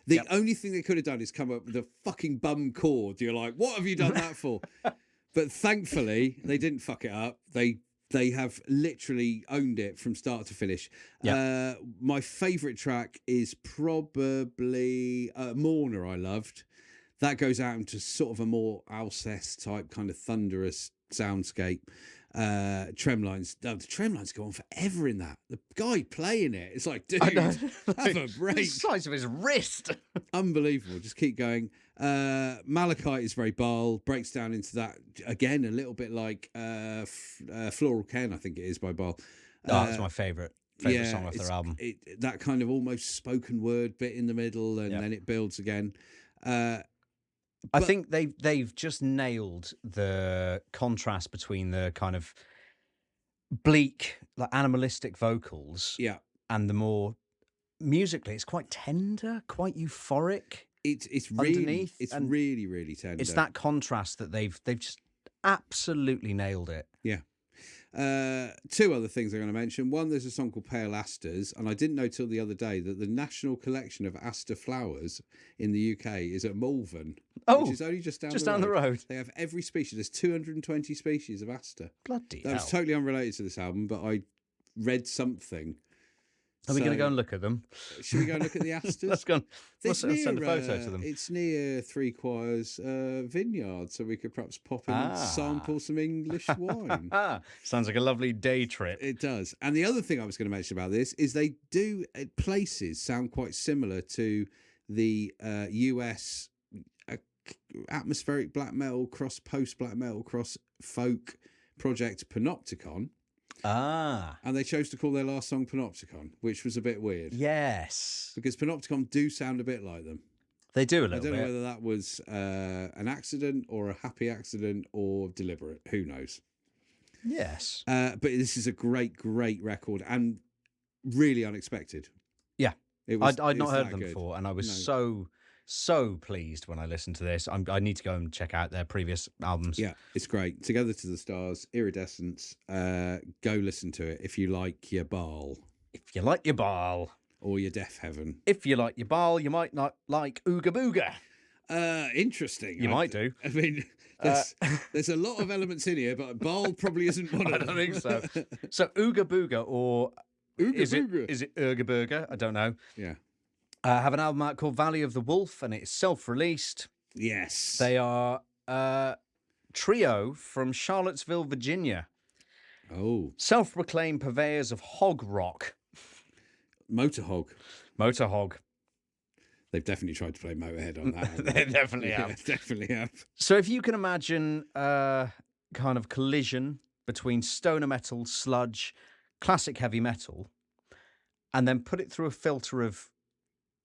[SPEAKER 3] The only thing they could have done is come up with a fucking bum chord. You're like, what have you done that for? But thankfully they didn't fuck it up. They have literally owned it from start to finish.
[SPEAKER 2] Yeah.
[SPEAKER 3] My favourite track is probably Mourner, I loved. That goes out into sort of a more Alcest type kind of thunderous soundscape. Trem lines. The trem lines go on forever in that. The guy playing it, it's like, dude, have a break.
[SPEAKER 2] The size of his wrist.
[SPEAKER 3] Unbelievable. Just keep going. Malachite is very Baal, breaks down into that again a little bit like Floral Ken, I think it is, by Baal.
[SPEAKER 2] That's my favourite song off their album.
[SPEAKER 3] That kind of almost spoken word bit in the middle, and then it builds again.
[SPEAKER 2] I think they've just nailed the contrast between the kind of bleak, like animalistic vocals, and the more musically, it's quite tender, quite euphoric.
[SPEAKER 3] It's really
[SPEAKER 2] underneath, and
[SPEAKER 3] really tender.
[SPEAKER 2] It's that contrast that they've just absolutely nailed it.
[SPEAKER 3] Yeah. 2 other things I'm going to mention. One, there's a song called Pale Asters, and I didn't know till the other day that the national collection of aster flowers in the UK is at Malvern, which is only just down the road. They have every species. There's 220 species of aster.
[SPEAKER 2] Bloody
[SPEAKER 3] That
[SPEAKER 2] hell.
[SPEAKER 3] was totally unrelated to this album, but I read something.
[SPEAKER 2] Are we going to go and look at them?
[SPEAKER 3] Should we go and look at the asters?
[SPEAKER 2] Let's go and send a
[SPEAKER 3] near,
[SPEAKER 2] photo to them.
[SPEAKER 3] It's near Three Choirs vineyard, so we could perhaps pop in and sample some English wine.
[SPEAKER 2] Sounds like a lovely day trip.
[SPEAKER 3] It does. And the other thing I was going to mention about this is they do, places sound quite similar to the US atmospheric black metal cross post black metal cross folk project Panopticon. And they chose to call their last song Panopticon, which was a bit weird.
[SPEAKER 2] Yes.
[SPEAKER 3] Because Panopticon do sound a bit like them.
[SPEAKER 2] They do a little bit.
[SPEAKER 3] I don't know whether that was an accident or a happy accident or deliberate. Who knows?
[SPEAKER 2] Yes.
[SPEAKER 3] But this is a great record and really unexpected.
[SPEAKER 2] Yeah. I'd not heard of them
[SPEAKER 3] good.
[SPEAKER 2] before, and I was so pleased when I listened to this. I need to go and check out their previous albums.
[SPEAKER 3] Yeah, it's great. Together to the Stars, Iridescence. Go listen to it if you like your Baal.
[SPEAKER 2] If you like your Baal.
[SPEAKER 3] Or your Death Heaven.
[SPEAKER 2] If you like your Baal, you might not like Ooga Booga.
[SPEAKER 3] Interesting.
[SPEAKER 2] You might do.
[SPEAKER 3] I mean, there's a lot of elements in here, but Baal probably isn't one of them.
[SPEAKER 2] I don't think so. So Ooga Booga, or is it Ooga Booga? I don't know.
[SPEAKER 3] Yeah.
[SPEAKER 2] Have an album out called Valley of the Wolf, and it's self-released.
[SPEAKER 3] Yes.
[SPEAKER 2] They are a trio from Charlottesville, Virginia.
[SPEAKER 3] Oh.
[SPEAKER 2] Self-proclaimed purveyors of hog rock.
[SPEAKER 3] Motorhog. They've definitely tried to play Motorhead on that.
[SPEAKER 2] They definitely have.
[SPEAKER 3] Yeah, definitely have.
[SPEAKER 2] So if you can imagine a kind of collision between stoner metal, sludge, classic heavy metal, and then put it through a filter of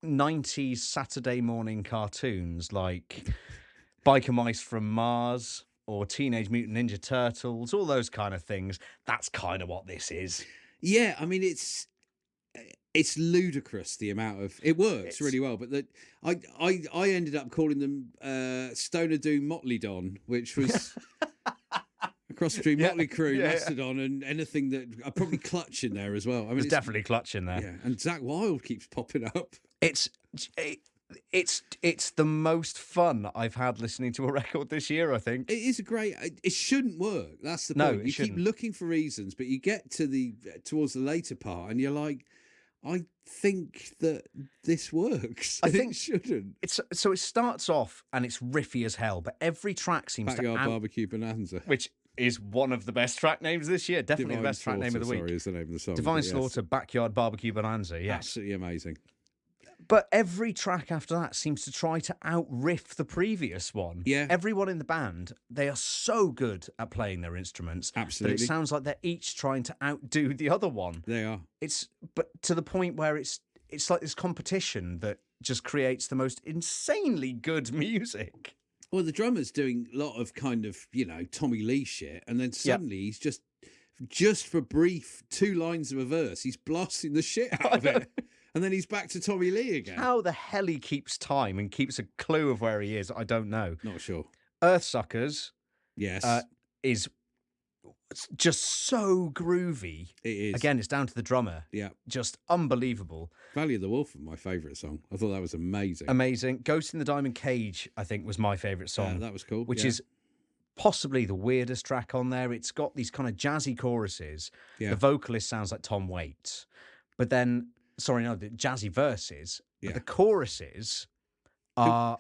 [SPEAKER 2] 90s Saturday morning cartoons like Biker Mice from Mars or Teenage Mutant Ninja Turtles, all those kind of things. That's kind of what this is.
[SPEAKER 3] Yeah, I mean, it's ludicrous the amount of it works really well, but I ended up calling them Stoner Doom Motley Don, which was a cross between Motley Crue, Mastodon, and anything that I probably Clutch in there as well. I mean,
[SPEAKER 2] There's definitely Clutch in there.
[SPEAKER 3] Yeah, and Zach Wilde keeps popping up.
[SPEAKER 2] It's the most fun I've had listening to a record this year, I think.
[SPEAKER 3] It is a great. It shouldn't work. That's the
[SPEAKER 2] No,
[SPEAKER 3] point.
[SPEAKER 2] it
[SPEAKER 3] You
[SPEAKER 2] shouldn't.
[SPEAKER 3] keep looking for reasons, but you get to towards the later part, and you're like, I think that this works.
[SPEAKER 2] I
[SPEAKER 3] I think
[SPEAKER 2] think
[SPEAKER 3] it shouldn't.
[SPEAKER 2] So it starts off and it's riffy as hell, but every track seems
[SPEAKER 3] Backyard
[SPEAKER 2] to
[SPEAKER 3] Barbecue Bonanza.
[SPEAKER 2] which is one of the best track names this year. Definitely
[SPEAKER 3] Divine
[SPEAKER 2] the best track name of the week.
[SPEAKER 3] Sorry, is the name of the song.
[SPEAKER 2] Divine
[SPEAKER 3] but yes,
[SPEAKER 2] Slaughter, Backyard Barbecue Bonanza. Yes,
[SPEAKER 3] absolutely amazing.
[SPEAKER 2] but every track after that seems to try to out-riff the previous one.
[SPEAKER 3] Yeah.
[SPEAKER 2] Everyone in the band, they are so good at playing their instruments
[SPEAKER 3] Absolutely.
[SPEAKER 2] that it sounds like they're each trying to outdo the other one.
[SPEAKER 3] They are.
[SPEAKER 2] But to the point where it's like this competition that just creates the most insanely good music.
[SPEAKER 3] Well, the drummer's doing a lot of kind of, Tommy Lee shit, and then suddenly he's just for brief 2 lines of a verse, he's blasting the shit out of it. And then he's back to Tommy Lee again.
[SPEAKER 2] How the hell he keeps time and keeps a clue of where he is, I don't know.
[SPEAKER 3] Not sure.
[SPEAKER 2] Earthsuckers
[SPEAKER 3] Yes.
[SPEAKER 2] is just so groovy.
[SPEAKER 3] It is.
[SPEAKER 2] Again, it's down to the drummer.
[SPEAKER 3] Yeah.
[SPEAKER 2] Just unbelievable.
[SPEAKER 3] Valley of the Wolf, my favourite song. I thought that was amazing.
[SPEAKER 2] Amazing. Ghost in the Diamond Cage, I think, was my favourite song.
[SPEAKER 3] That was cool.
[SPEAKER 2] Which
[SPEAKER 3] yeah.
[SPEAKER 2] is possibly the weirdest track on there. It's got these kind of jazzy choruses.
[SPEAKER 3] Yeah.
[SPEAKER 2] The vocalist sounds like Tom Waits. But then, the jazzy verses.
[SPEAKER 3] Yeah.
[SPEAKER 2] But the choruses are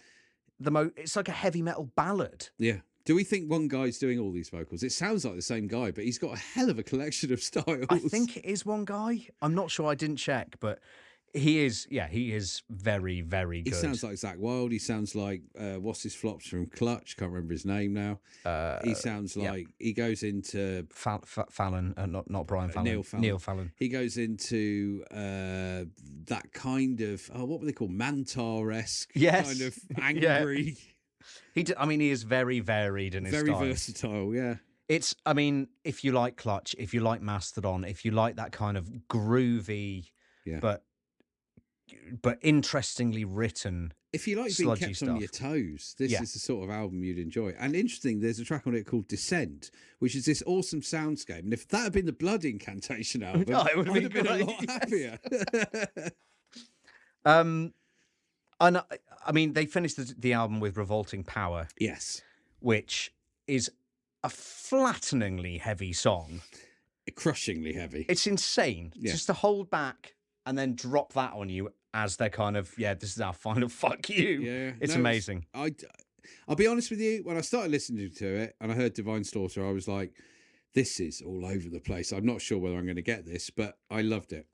[SPEAKER 2] it's like a heavy metal ballad.
[SPEAKER 3] Yeah. Do we think one guy's doing all these vocals? It sounds like the same guy, but he's got a hell of a collection of styles.
[SPEAKER 2] I think it is one guy. I'm not sure. I didn't check, but he is very, very good.
[SPEAKER 3] He sounds like Zach Wilde. He sounds like what's his flops from Clutch? Can't remember his name now. He sounds like he goes into
[SPEAKER 2] Fallon, not Brian Fallon.
[SPEAKER 3] Neil Fallon.
[SPEAKER 2] Neil Fallon.
[SPEAKER 3] He goes into that kind of what were they called? Mantar-esque kind of angry.
[SPEAKER 2] He is very varied in his
[SPEAKER 3] very
[SPEAKER 2] style.
[SPEAKER 3] versatile. Yeah.
[SPEAKER 2] It's, if you like Clutch, if you like Mastodon, if you like that kind of groovy, but interestingly written.
[SPEAKER 3] If you like being kept
[SPEAKER 2] stuff.
[SPEAKER 3] on your toes, this is the sort of album you'd enjoy. And interesting, there's a track on it called Descent, which is this awesome soundscape. And if that had been the Blood Incantation album,
[SPEAKER 2] it would have
[SPEAKER 3] been a lot happier.
[SPEAKER 2] And they finished the album with Revolting Power.
[SPEAKER 3] Yes.
[SPEAKER 2] Which is a flatteningly heavy song.
[SPEAKER 3] Crushingly heavy.
[SPEAKER 2] It's insane.
[SPEAKER 3] Yeah.
[SPEAKER 2] Just to hold back and then drop that on you as they're kind of, this is our final fuck you.
[SPEAKER 3] Yeah.
[SPEAKER 2] It's amazing.
[SPEAKER 3] I'll be honest with you, when I started listening to it and I heard Divine Slaughter, I was like, this is all over the place. I'm not sure whether I'm going to get this, but I loved it.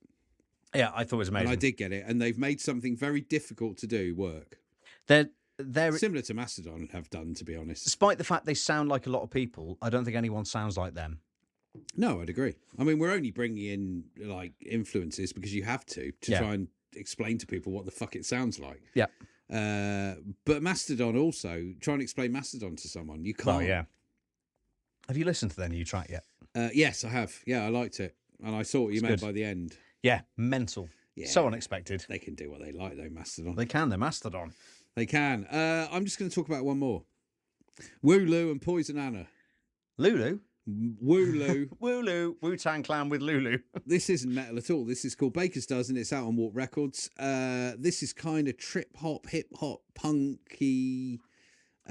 [SPEAKER 2] Yeah, I thought it was amazing.
[SPEAKER 3] And I did get it. And they've made something very difficult to do work.
[SPEAKER 2] They're
[SPEAKER 3] similar to Mastodon have done, to be honest.
[SPEAKER 2] Despite the fact they sound like a lot of people, I don't think anyone sounds like them.
[SPEAKER 3] No, I'd agree. I mean, we're only bringing in like influences because you have to try and explain to people what the fuck it sounds like.
[SPEAKER 2] Yeah.
[SPEAKER 3] But Mastodon also, try and explain Mastodon to someone. You can't.
[SPEAKER 2] Oh, yeah. Have you listened to their new track yet?
[SPEAKER 3] Yes, I have. Yeah, I liked it. And I saw what you meant by the end.
[SPEAKER 2] Yeah, mental. Yeah. So unexpected.
[SPEAKER 3] They can do what they like, though, Mastodon.
[SPEAKER 2] They can, they're Mastodon.
[SPEAKER 3] They can. I'm just going to talk about one more. Wooloo and Poison Anna.
[SPEAKER 2] Lulu?
[SPEAKER 3] Wooloo.
[SPEAKER 2] Wooloo. Wu-Tang Clan with Lulu.
[SPEAKER 3] This isn't metal at all. This is called Baker's Dozen. It's out on Warp Records. This is kind of trip-hop, hip-hop, punky...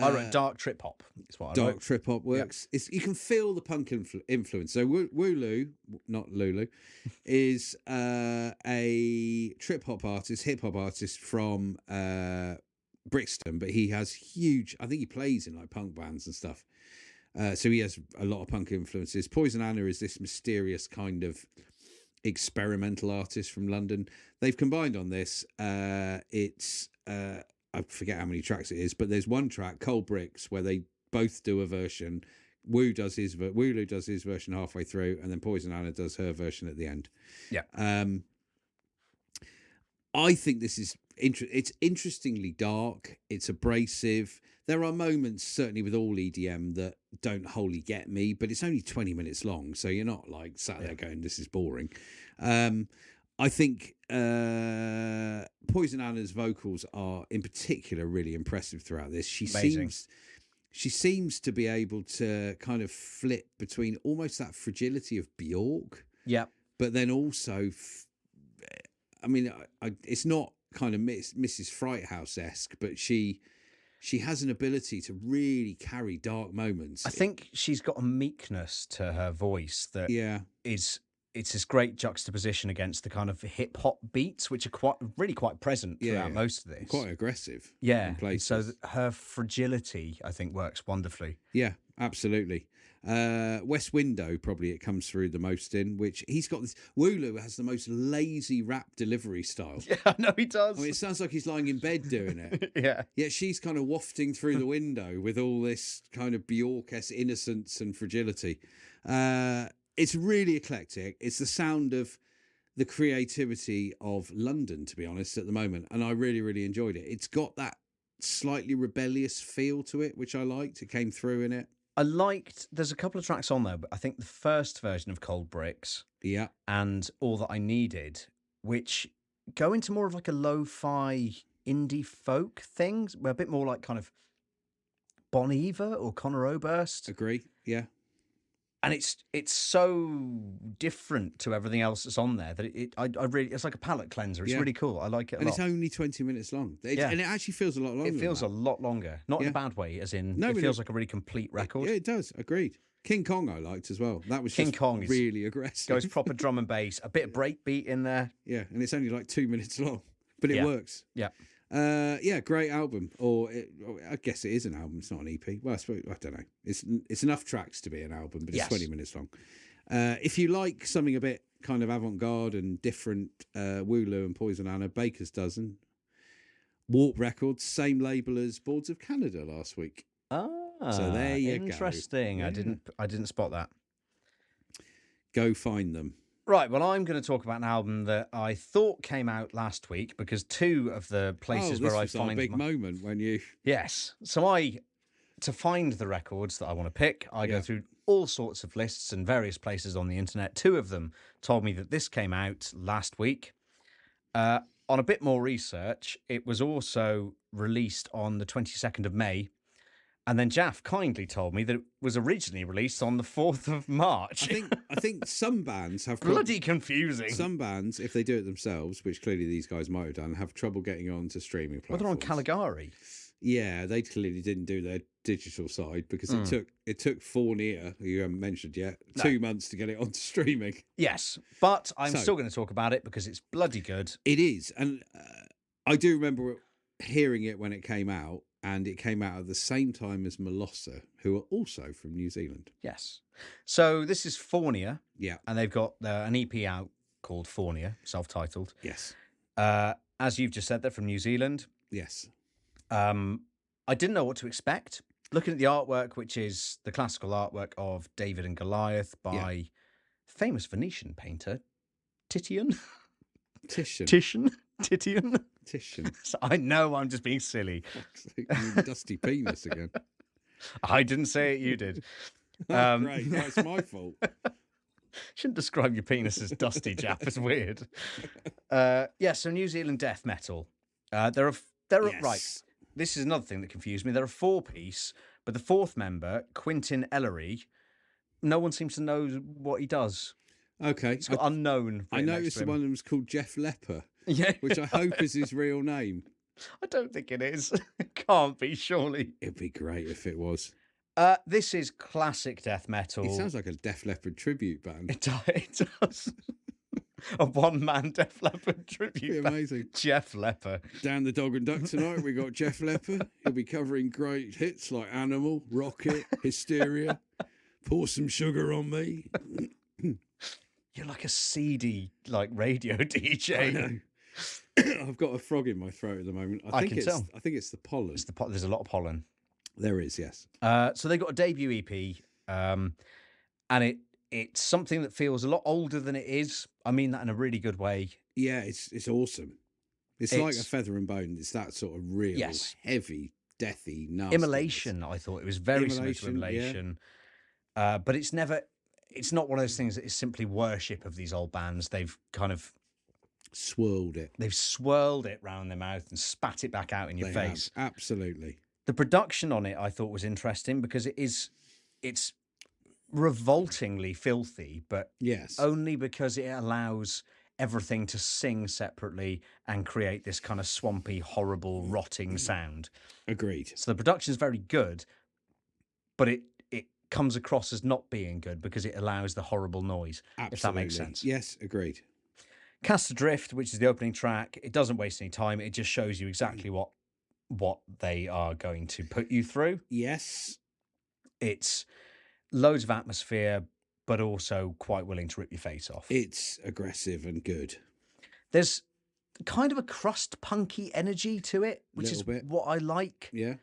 [SPEAKER 2] I wrote dark trip-hop. That's what I wrote.
[SPEAKER 3] Dark trip-hop works. Yep. You can feel the punk influence. So Wooloo, not Lulu, is a trip-hop artist, hip-hop artist from Brixton, but he has huge... I think he plays in like punk bands and stuff. So he has a lot of punk influences. Poison Anna is this mysterious kind of experimental artist from London. They've combined on this. It's I forget how many tracks it is, but there's one track, Cold Bricks, where they both do a version. Wooloo does his version halfway through, and then Poison Anna does her version at the end.
[SPEAKER 2] Yeah.
[SPEAKER 3] I think this is it's interestingly dark. It's abrasive. There are moments, certainly with all EDM, that don't wholly get me, but it's only 20 minutes long, so you're not like sat there going, this is boring. I think Poison Anna's vocals are, in particular, really impressive throughout this. She seems to be able to kind of flip between almost that fragility of Bjork, but then also, it's not kind of Mrs. Frighthouse-esque, but she has an ability to really carry dark moments.
[SPEAKER 2] I think she's got a meekness to her voice that is it's this great juxtaposition against the kind of hip hop beats, which are really quite present throughout most of this.
[SPEAKER 3] Quite aggressive.
[SPEAKER 2] Yeah.
[SPEAKER 3] In places.
[SPEAKER 2] So her fragility, I think, works wonderfully.
[SPEAKER 3] Yeah, absolutely. West Window, probably it comes through the most in, which he's got this. Wooloo has the most lazy rap delivery style.
[SPEAKER 2] Yeah, no, he does.
[SPEAKER 3] I mean, it sounds like he's lying in bed doing it.
[SPEAKER 2] Yeah.
[SPEAKER 3] Yet she's kind of wafting through the window with all this kind of Bjork-esque innocence and fragility. It's really eclectic. It's the sound of the creativity of London, to be honest, at the moment. And I really, really enjoyed it. It's got that slightly rebellious feel to it, which I liked. It came through in it.
[SPEAKER 2] I liked, there's a couple of tracks on there, but I think the first version of Cold Bricks and All That I Needed, which go into more of like a lo-fi indie folk thing, a bit more like kind of Bon Iver or Conor Oberst.
[SPEAKER 3] Agree, yeah.
[SPEAKER 2] And it's so different to everything else that's on there that I really, it's like a palate cleanser. It's really cool. I like it a lot.
[SPEAKER 3] And it's only 20 minutes long. And it actually feels a lot longer.
[SPEAKER 2] It feels a lot longer. Not in a bad way, as in it feels like a really complete record.
[SPEAKER 3] Yeah, it does. Agreed. King Kong I liked as well. That was
[SPEAKER 2] King Kong is
[SPEAKER 3] really aggressive.
[SPEAKER 2] Goes proper drum and bass, a bit of breakbeat in there.
[SPEAKER 3] Yeah, and it's only like 2 minutes long, but it works.
[SPEAKER 2] Yeah.
[SPEAKER 3] Great album. I guess it is an album. It's not an EP. Well, I don't know. It's enough tracks to be an album, but it's 20 minutes long. If you like something a bit kind of avant-garde and different, Wooloo and Poison Anna, Baker's Dozen, Warp Records, same label as Boards of Canada last week. So there you go.
[SPEAKER 2] Interesting.
[SPEAKER 3] Yeah.
[SPEAKER 2] I didn't spot that.
[SPEAKER 3] Go find them.
[SPEAKER 2] Right, well, I'm going to talk about an album that I thought came out last week because two of the places where I find...
[SPEAKER 3] a big moment when you...
[SPEAKER 2] Yes. So to find the records that I want to pick, I go through all sorts of lists and various places on the internet. Two of them told me that this came out last week. On a bit more research, it was also released on the 22nd of May. And then Jaff kindly told me that it was originally released on the 4th of March.
[SPEAKER 3] I think some bands have...
[SPEAKER 2] Bloody confusing.
[SPEAKER 3] Some bands, if they do it themselves, which clearly these guys might have done, have trouble getting onto streaming platforms.
[SPEAKER 2] Well, they're on Caligari.
[SPEAKER 3] Yeah, they clearly didn't do their digital side because it took Fournier, who you haven't mentioned yet, 2 months to get it onto streaming.
[SPEAKER 2] Yes, but I'm still going to talk about it because it's bloody good.
[SPEAKER 3] It is, and I do remember hearing it when it came out, and it came out at the same time as Molossa, who are also from New Zealand.
[SPEAKER 2] Yes. So this is Fournier.
[SPEAKER 3] Yeah.
[SPEAKER 2] And they've got an EP out called Fournier, self-titled.
[SPEAKER 3] Yes.
[SPEAKER 2] As you've just said, they're from New Zealand.
[SPEAKER 3] Yes.
[SPEAKER 2] I didn't know what to expect. Looking at the artwork, which is the classical artwork of David and Goliath by famous Venetian painter Titian. Titian. So I know I'm just being silly.
[SPEAKER 3] Dusty penis again.
[SPEAKER 2] I didn't say it, you did.
[SPEAKER 3] Great, no, it's my fault.
[SPEAKER 2] Shouldn't describe your penis as dusty, Jaff. It's weird. So New Zealand death metal. There are right. This is another thing that confused me. They're a 4-piece, but the fourth member, Quintin Ellery, no one seems to know what he does.
[SPEAKER 3] Okay.
[SPEAKER 2] It's got unknown.
[SPEAKER 3] I noticed the one that was called Jeff Lepper.
[SPEAKER 2] Yeah.
[SPEAKER 3] Which I hope is his real name.
[SPEAKER 2] I don't think it is. It can't be, surely.
[SPEAKER 3] It'd be great if it was.
[SPEAKER 2] This is classic death metal.
[SPEAKER 3] It sounds like a Def Leppard tribute band.
[SPEAKER 2] It does. A one-man Def Leppard tribute band.
[SPEAKER 3] Amazing.
[SPEAKER 2] Jeff Lepper.
[SPEAKER 3] Down the Dog and Duck tonight, we got Jeff Lepper. He'll be covering great hits like Animal, Rocket, Hysteria, Pour Some Sugar on Me.
[SPEAKER 2] You're like a seedy, radio DJ.
[SPEAKER 3] I know. I've got a frog in my throat at the moment. I think it's the pollen.
[SPEAKER 2] There's a lot of pollen.
[SPEAKER 3] There is, yes.
[SPEAKER 2] So they got a debut EP, and it's something that feels a lot older than it is. I mean that in a really good way.
[SPEAKER 3] Yeah, it's awesome. It's like a Feather and Bone. It's that sort of real, heavy, deathy, nasty.
[SPEAKER 2] Immolation, I thought. It was very similar to Immolation. Yeah. But it's not one of those things that is simply worship of these old bands. They've kind of
[SPEAKER 3] swirled it.
[SPEAKER 2] They've swirled it round their mouth and spat it back out in your face.
[SPEAKER 3] Absolutely.
[SPEAKER 2] The production on it I thought was interesting because it's revoltingly filthy, but only because it allows everything to sing separately and create this kind of swampy, horrible, rotting sound.
[SPEAKER 3] Agreed.
[SPEAKER 2] So the production is very good, but it comes across as not being good because it allows the horrible noise, if that makes sense.
[SPEAKER 3] Yes, agreed.
[SPEAKER 2] Cast Adrift, which is the opening track, it doesn't waste any time. It just shows you exactly what they are going to put you through.
[SPEAKER 3] Yes.
[SPEAKER 2] It's loads of atmosphere, but also quite willing to rip your face off.
[SPEAKER 3] It's aggressive and good.
[SPEAKER 2] There's kind of a crust punky energy to it, which is
[SPEAKER 3] Little bit.
[SPEAKER 2] what I like.
[SPEAKER 3] Yeah.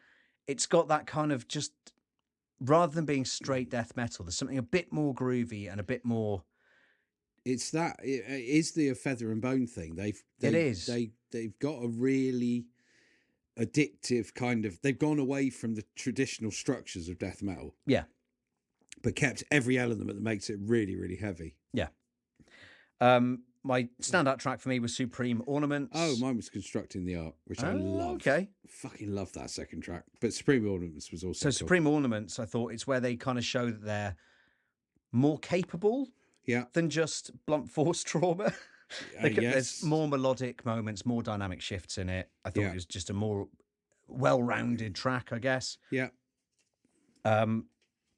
[SPEAKER 2] It's got that kind of just, rather than being straight death metal, there's something a bit more groovy and a bit more.
[SPEAKER 3] It's that. It is the feather and bone thing. They've got a really addictive kind of. They've gone away from the traditional structures of death metal.
[SPEAKER 2] Yeah.
[SPEAKER 3] But kept every element that makes it really, really heavy.
[SPEAKER 2] Yeah. My standout track for me was Supreme Ornaments.
[SPEAKER 3] Oh, mine was Constructing the Art, which I love.
[SPEAKER 2] Okay.
[SPEAKER 3] Fucking love that second track. But Supreme Ornaments was also
[SPEAKER 2] So
[SPEAKER 3] cool.
[SPEAKER 2] Supreme Ornaments, I thought it's where they kind of show that they're more capable than just blunt force trauma. There's more melodic moments, more dynamic shifts in it. I thought it was just a more well-rounded track, I guess.
[SPEAKER 3] Yeah.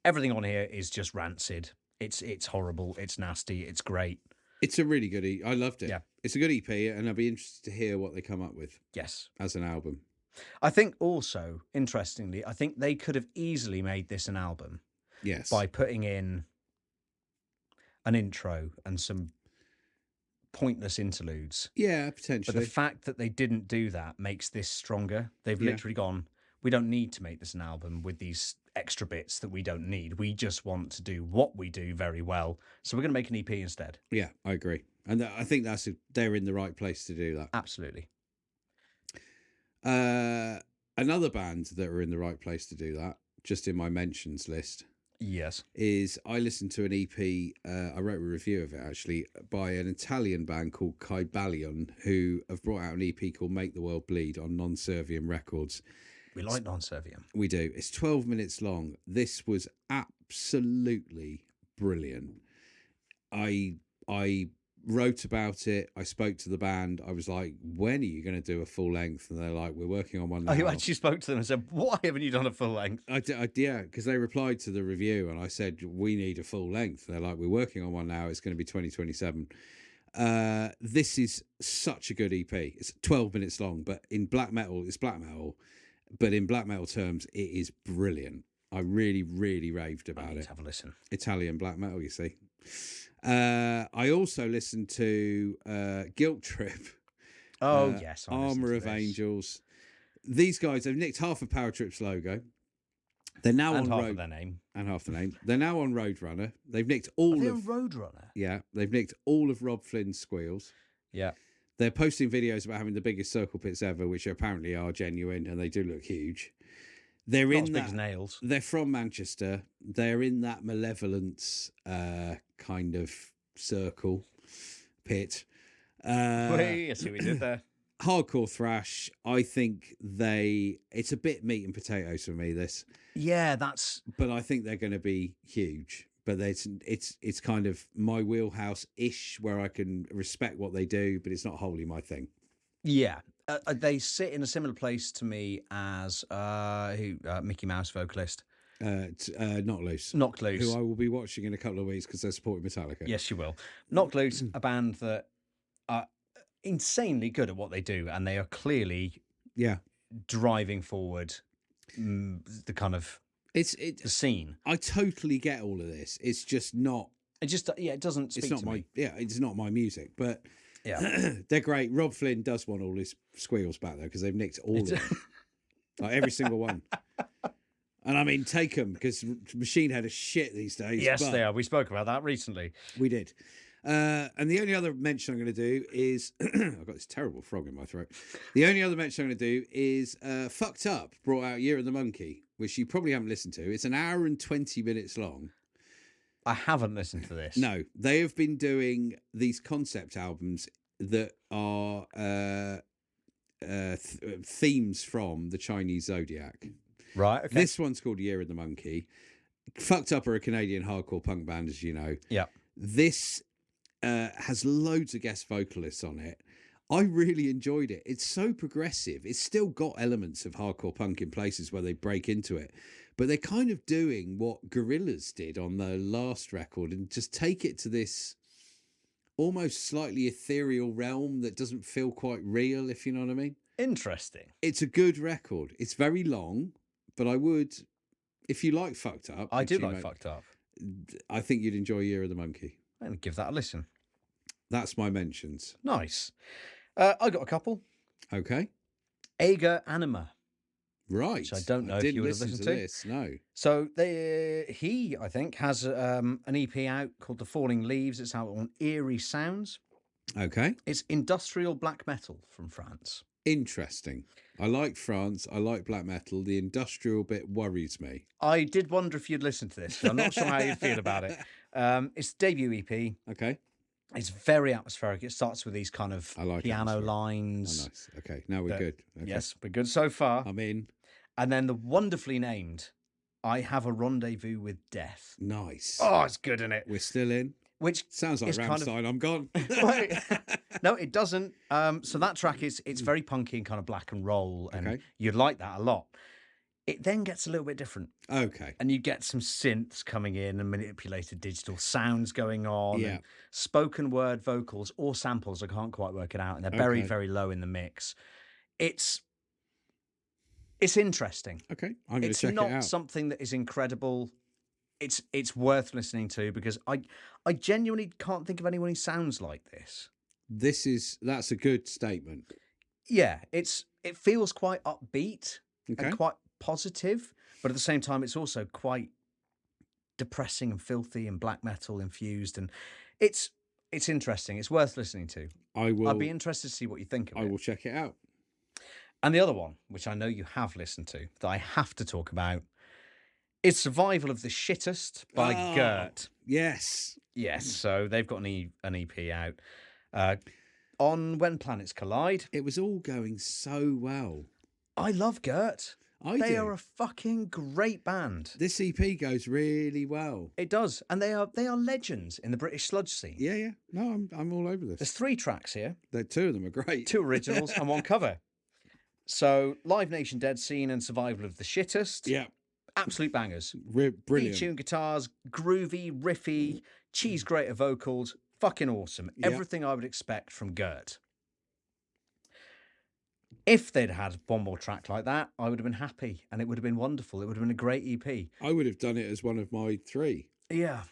[SPEAKER 2] Everything on here is just rancid. It's horrible. It's nasty. It's great.
[SPEAKER 3] It's a really good I loved it.
[SPEAKER 2] Yeah.
[SPEAKER 3] It's a good EP, and I'll be interested to hear what they come up with.
[SPEAKER 2] Yes.
[SPEAKER 3] As an album.
[SPEAKER 2] I think also, interestingly, I think they could have easily made this an album.
[SPEAKER 3] Yes.
[SPEAKER 2] By putting in an intro and some pointless interludes.
[SPEAKER 3] Yeah, potentially.
[SPEAKER 2] But the fact that they didn't do that makes this stronger. They've literally gone, we don't need to make this an album with these extra bits that we don't need. We just want to do what we do very well. So we're going to make an EP instead.
[SPEAKER 3] Yeah, I agree. And I think they're in the right place to do that.
[SPEAKER 2] Absolutely.
[SPEAKER 3] Another band that are in the right place to do that, just in my mentions list,
[SPEAKER 2] yes,
[SPEAKER 3] is I listened to an EP, I wrote a review of it actually, by an Italian band called Kybalion, who have brought out an EP called Make the World Bleed on Non-Serviam Records.
[SPEAKER 2] We like Non-Serviam.
[SPEAKER 3] We do. It's 12 minutes long. This was absolutely brilliant. I wrote about it. I spoke to the band. I was like, when are you going to do a full length? And they're like, we're working on one now.
[SPEAKER 2] Oh, you actually spoke to them and said, why haven't you done a full length?
[SPEAKER 3] Yeah, because they replied to the review and I said, we need a full length. And they're like, we're working on one now. It's going to be 2027. This is such a good EP. It's 12 minutes long, but in black metal, it's black metal. But in black metal terms, it is brilliant. I really, really raved about it.
[SPEAKER 2] Let's have a listen.
[SPEAKER 3] Italian black metal, you see. I also listened to Guilt Trip.
[SPEAKER 2] Oh, yes.
[SPEAKER 3] Armour of Angels. These guys, they've nicked half of Power Trip's logo. They're now on
[SPEAKER 2] half of their name.
[SPEAKER 3] And half the name. They're now on Roadrunner. They've nicked all of
[SPEAKER 2] Roadrunner?
[SPEAKER 3] Yeah, they've nicked all of Rob Flynn's squeals.
[SPEAKER 2] Yeah.
[SPEAKER 3] They're posting videos about having the biggest circle pits ever, which apparently are genuine, and they do look huge. They're
[SPEAKER 2] Not
[SPEAKER 3] in
[SPEAKER 2] as
[SPEAKER 3] that,
[SPEAKER 2] big as nails.
[SPEAKER 3] They're from Manchester. They're in that malevolence kind of circle pit.
[SPEAKER 2] I see what we did there.
[SPEAKER 3] Hardcore thrash. I think it's a bit meat and potatoes for me, this.
[SPEAKER 2] Yeah,
[SPEAKER 3] but I think they're going to be huge. But it's kind of my wheelhouse-ish, where I can respect what they do, but it's not wholly my thing.
[SPEAKER 2] Yeah. They sit in a similar place to me as Mickey Mouse vocalist.
[SPEAKER 3] Knocked Loose.
[SPEAKER 2] Knocked Loose.
[SPEAKER 3] Who I will be watching in a couple of weeks because they're supporting Metallica.
[SPEAKER 2] Yes, you will. Knocked Loose, a band that are insanely good at what they do, and they are clearly driving forward the kind of the scene.
[SPEAKER 3] I totally get all of this. It's just not.
[SPEAKER 2] It doesn't speak to me.
[SPEAKER 3] It's not my music, but
[SPEAKER 2] yeah,
[SPEAKER 3] they're great. Rob Flynn does want all his squeals back though, because they've nicked all of them, like every single one. And I mean, take them, because Machine Head is shit these days.
[SPEAKER 2] Yes, they are. We spoke about that recently.
[SPEAKER 3] We did. And the only other mention I'm going to do is I've got this terrible frog in my throat. The only other mention I'm going to do is Fucked Up brought out Year of the Monkey, which you probably haven't listened to. It's an hour and 20 minutes long.
[SPEAKER 2] I haven't listened to this.
[SPEAKER 3] No, they have been doing these concept albums that are themes from the Chinese Zodiac.
[SPEAKER 2] Right, okay.
[SPEAKER 3] This one's called Year of the Monkey. Fucked Up are a Canadian hardcore punk band, as you know.
[SPEAKER 2] Yeah.
[SPEAKER 3] This has loads of guest vocalists on it. I really enjoyed it. It's so progressive. It's still got elements of hardcore punk in places where they break into it. But they're kind of doing what Gorillaz did on the last record and just take it to this almost slightly ethereal realm that doesn't feel quite real, if you know what I mean.
[SPEAKER 2] Interesting.
[SPEAKER 3] It's a good record. It's very long, but I would, if you like Fucked Up.
[SPEAKER 2] I
[SPEAKER 3] which
[SPEAKER 2] do
[SPEAKER 3] you
[SPEAKER 2] like
[SPEAKER 3] might-
[SPEAKER 2] Fucked Up.
[SPEAKER 3] I think you'd enjoy Year of the Monkey.
[SPEAKER 2] I'm going to give that a listen.
[SPEAKER 3] That's my mentions.
[SPEAKER 2] Nice. I got a couple.
[SPEAKER 3] Okay.
[SPEAKER 2] Ager Anima.
[SPEAKER 3] Right.
[SPEAKER 2] Which I don't know if
[SPEAKER 3] didn't
[SPEAKER 2] you would have
[SPEAKER 3] listen
[SPEAKER 2] listened
[SPEAKER 3] to
[SPEAKER 2] to.
[SPEAKER 3] this. No.
[SPEAKER 2] So he, I think, has an EP out called The Falling Leaves. It's out on Eerie Sounds.
[SPEAKER 3] Okay.
[SPEAKER 2] It's industrial black metal from France.
[SPEAKER 3] Interesting. I like France. I like black metal. The industrial bit worries me.
[SPEAKER 2] I did wonder if you'd listen to this. 'Cause I'm not sure how you'd feel about it. It's debut EP.
[SPEAKER 3] Okay.
[SPEAKER 2] It's very atmospheric. It starts with these kind of
[SPEAKER 3] I like
[SPEAKER 2] piano
[SPEAKER 3] atmospheric. Oh,
[SPEAKER 2] lines.
[SPEAKER 3] nice. Okay. Now we're good. Okay.
[SPEAKER 2] Yes, we're good so far.
[SPEAKER 3] I'm in.
[SPEAKER 2] And then the wonderfully named I Have a Rendezvous with Death.
[SPEAKER 3] Nice.
[SPEAKER 2] Oh, it's good, isn't it?
[SPEAKER 3] We're still in.
[SPEAKER 2] Which
[SPEAKER 3] Sounds like
[SPEAKER 2] is kind of-
[SPEAKER 3] Rammstein. I'm gone.
[SPEAKER 2] Wait. No, it doesn't. So that track is it's very punky and kind of black and roll, and
[SPEAKER 3] Okay.
[SPEAKER 2] you'd like that a lot. It then gets a little bit different,
[SPEAKER 3] Okay.
[SPEAKER 2] and you get some synths coming in and manipulated digital sounds going on,
[SPEAKER 3] Yeah.
[SPEAKER 2] and spoken word vocals or samples. I can't quite work it out, and they're very,
[SPEAKER 3] Okay.
[SPEAKER 2] very low in the mix. It's interesting.
[SPEAKER 3] Okay. I'm going to
[SPEAKER 2] It's
[SPEAKER 3] check it
[SPEAKER 2] not
[SPEAKER 3] out.
[SPEAKER 2] something that is incredible. It's worth listening to because I genuinely can't think of anyone who sounds like this.
[SPEAKER 3] That's a good statement.
[SPEAKER 2] Yeah, it feels quite upbeat
[SPEAKER 3] Okay.
[SPEAKER 2] and quite positive, but at the same time, it's also quite depressing and filthy and black metal infused, and it's interesting. It's worth listening to. I'd be interested to see what you think of
[SPEAKER 3] I
[SPEAKER 2] it.
[SPEAKER 3] will check it out.
[SPEAKER 2] And the other one, which I know you have listened to, that I have to talk about, is Survival of the Shittest by
[SPEAKER 3] Oh.
[SPEAKER 2] Gert.
[SPEAKER 3] Yes.
[SPEAKER 2] Yes, so they've got an EP out on When Planets Collide.
[SPEAKER 3] It was all going so well.
[SPEAKER 2] I love Gert.
[SPEAKER 3] I
[SPEAKER 2] They
[SPEAKER 3] do.
[SPEAKER 2] are a fucking great band.
[SPEAKER 3] This EP goes really well.
[SPEAKER 2] It does, and they are legends in the British sludge scene.
[SPEAKER 3] Yeah, yeah. No, I'm all over
[SPEAKER 2] There's
[SPEAKER 3] this.
[SPEAKER 2] 3 tracks here,
[SPEAKER 3] The two of them are great.
[SPEAKER 2] 2 originals and 1 cover. So Live Nation Dead Scene and Survival of the Shittest.
[SPEAKER 3] Yeah,
[SPEAKER 2] Absolute bangers.
[SPEAKER 3] brilliant.
[SPEAKER 2] E-tune guitars, groovy, riffy, cheese grater vocals, fucking awesome.
[SPEAKER 3] Yeah.
[SPEAKER 2] Everything I would expect from Gert. If they'd had one more track like that, I would have been happy and it would have been wonderful. It would have been a great EP.
[SPEAKER 3] I would have done it as one of my 3.
[SPEAKER 2] Yeah.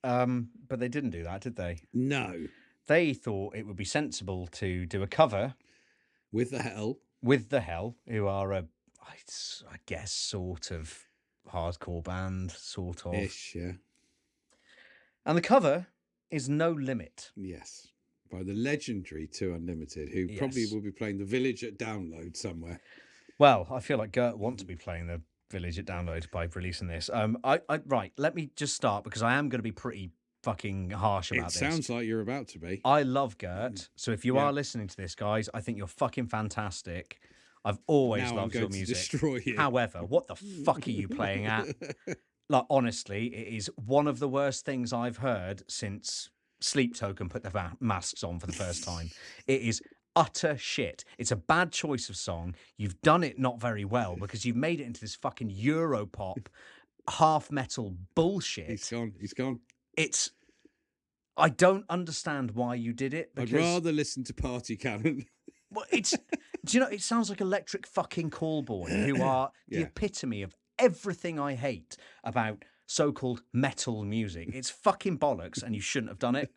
[SPEAKER 2] But they didn't do that, did they?
[SPEAKER 3] No,
[SPEAKER 2] They thought it would be sensible to do a cover
[SPEAKER 3] with the hell.
[SPEAKER 2] with The Hell, who are I guess, sort of hardcore band, sort of.
[SPEAKER 3] Ish, yeah.
[SPEAKER 2] And the cover is No Limit.
[SPEAKER 3] Yes. By the legendary 2 Unlimited, who probably
[SPEAKER 2] Yes.
[SPEAKER 3] will be playing the Village at Download somewhere.
[SPEAKER 2] Well, I feel like Gert want to be playing the Village at Download by releasing this. Right, let me just start because I am going to be pretty fucking harsh about
[SPEAKER 3] It
[SPEAKER 2] this.
[SPEAKER 3] sounds like you're about to be.
[SPEAKER 2] I love Gert, so if you
[SPEAKER 3] Yeah.
[SPEAKER 2] are listening to this, guys, I think you're fucking fantastic. I've always
[SPEAKER 3] Now I'm
[SPEAKER 2] loved your
[SPEAKER 3] going to
[SPEAKER 2] music.
[SPEAKER 3] destroy you.
[SPEAKER 2] However, what the fuck are you playing at? Like, honestly, it is one of the worst things I've heard since Sleep Token put their masks on for the first time. It is utter shit. It's a bad choice of song. You've done it not very well because you've made it into this fucking Europop half metal bullshit.
[SPEAKER 3] He's gone. He's gone.
[SPEAKER 2] I don't understand why you did it.
[SPEAKER 3] I'd
[SPEAKER 2] Because,
[SPEAKER 3] rather listen to Party Cannon.
[SPEAKER 2] well, do you know, it sounds like Electric fucking Callboy, who are the
[SPEAKER 3] Yeah.
[SPEAKER 2] epitome of everything I hate about so-called metal music. It's fucking bollocks, and you shouldn't have done it.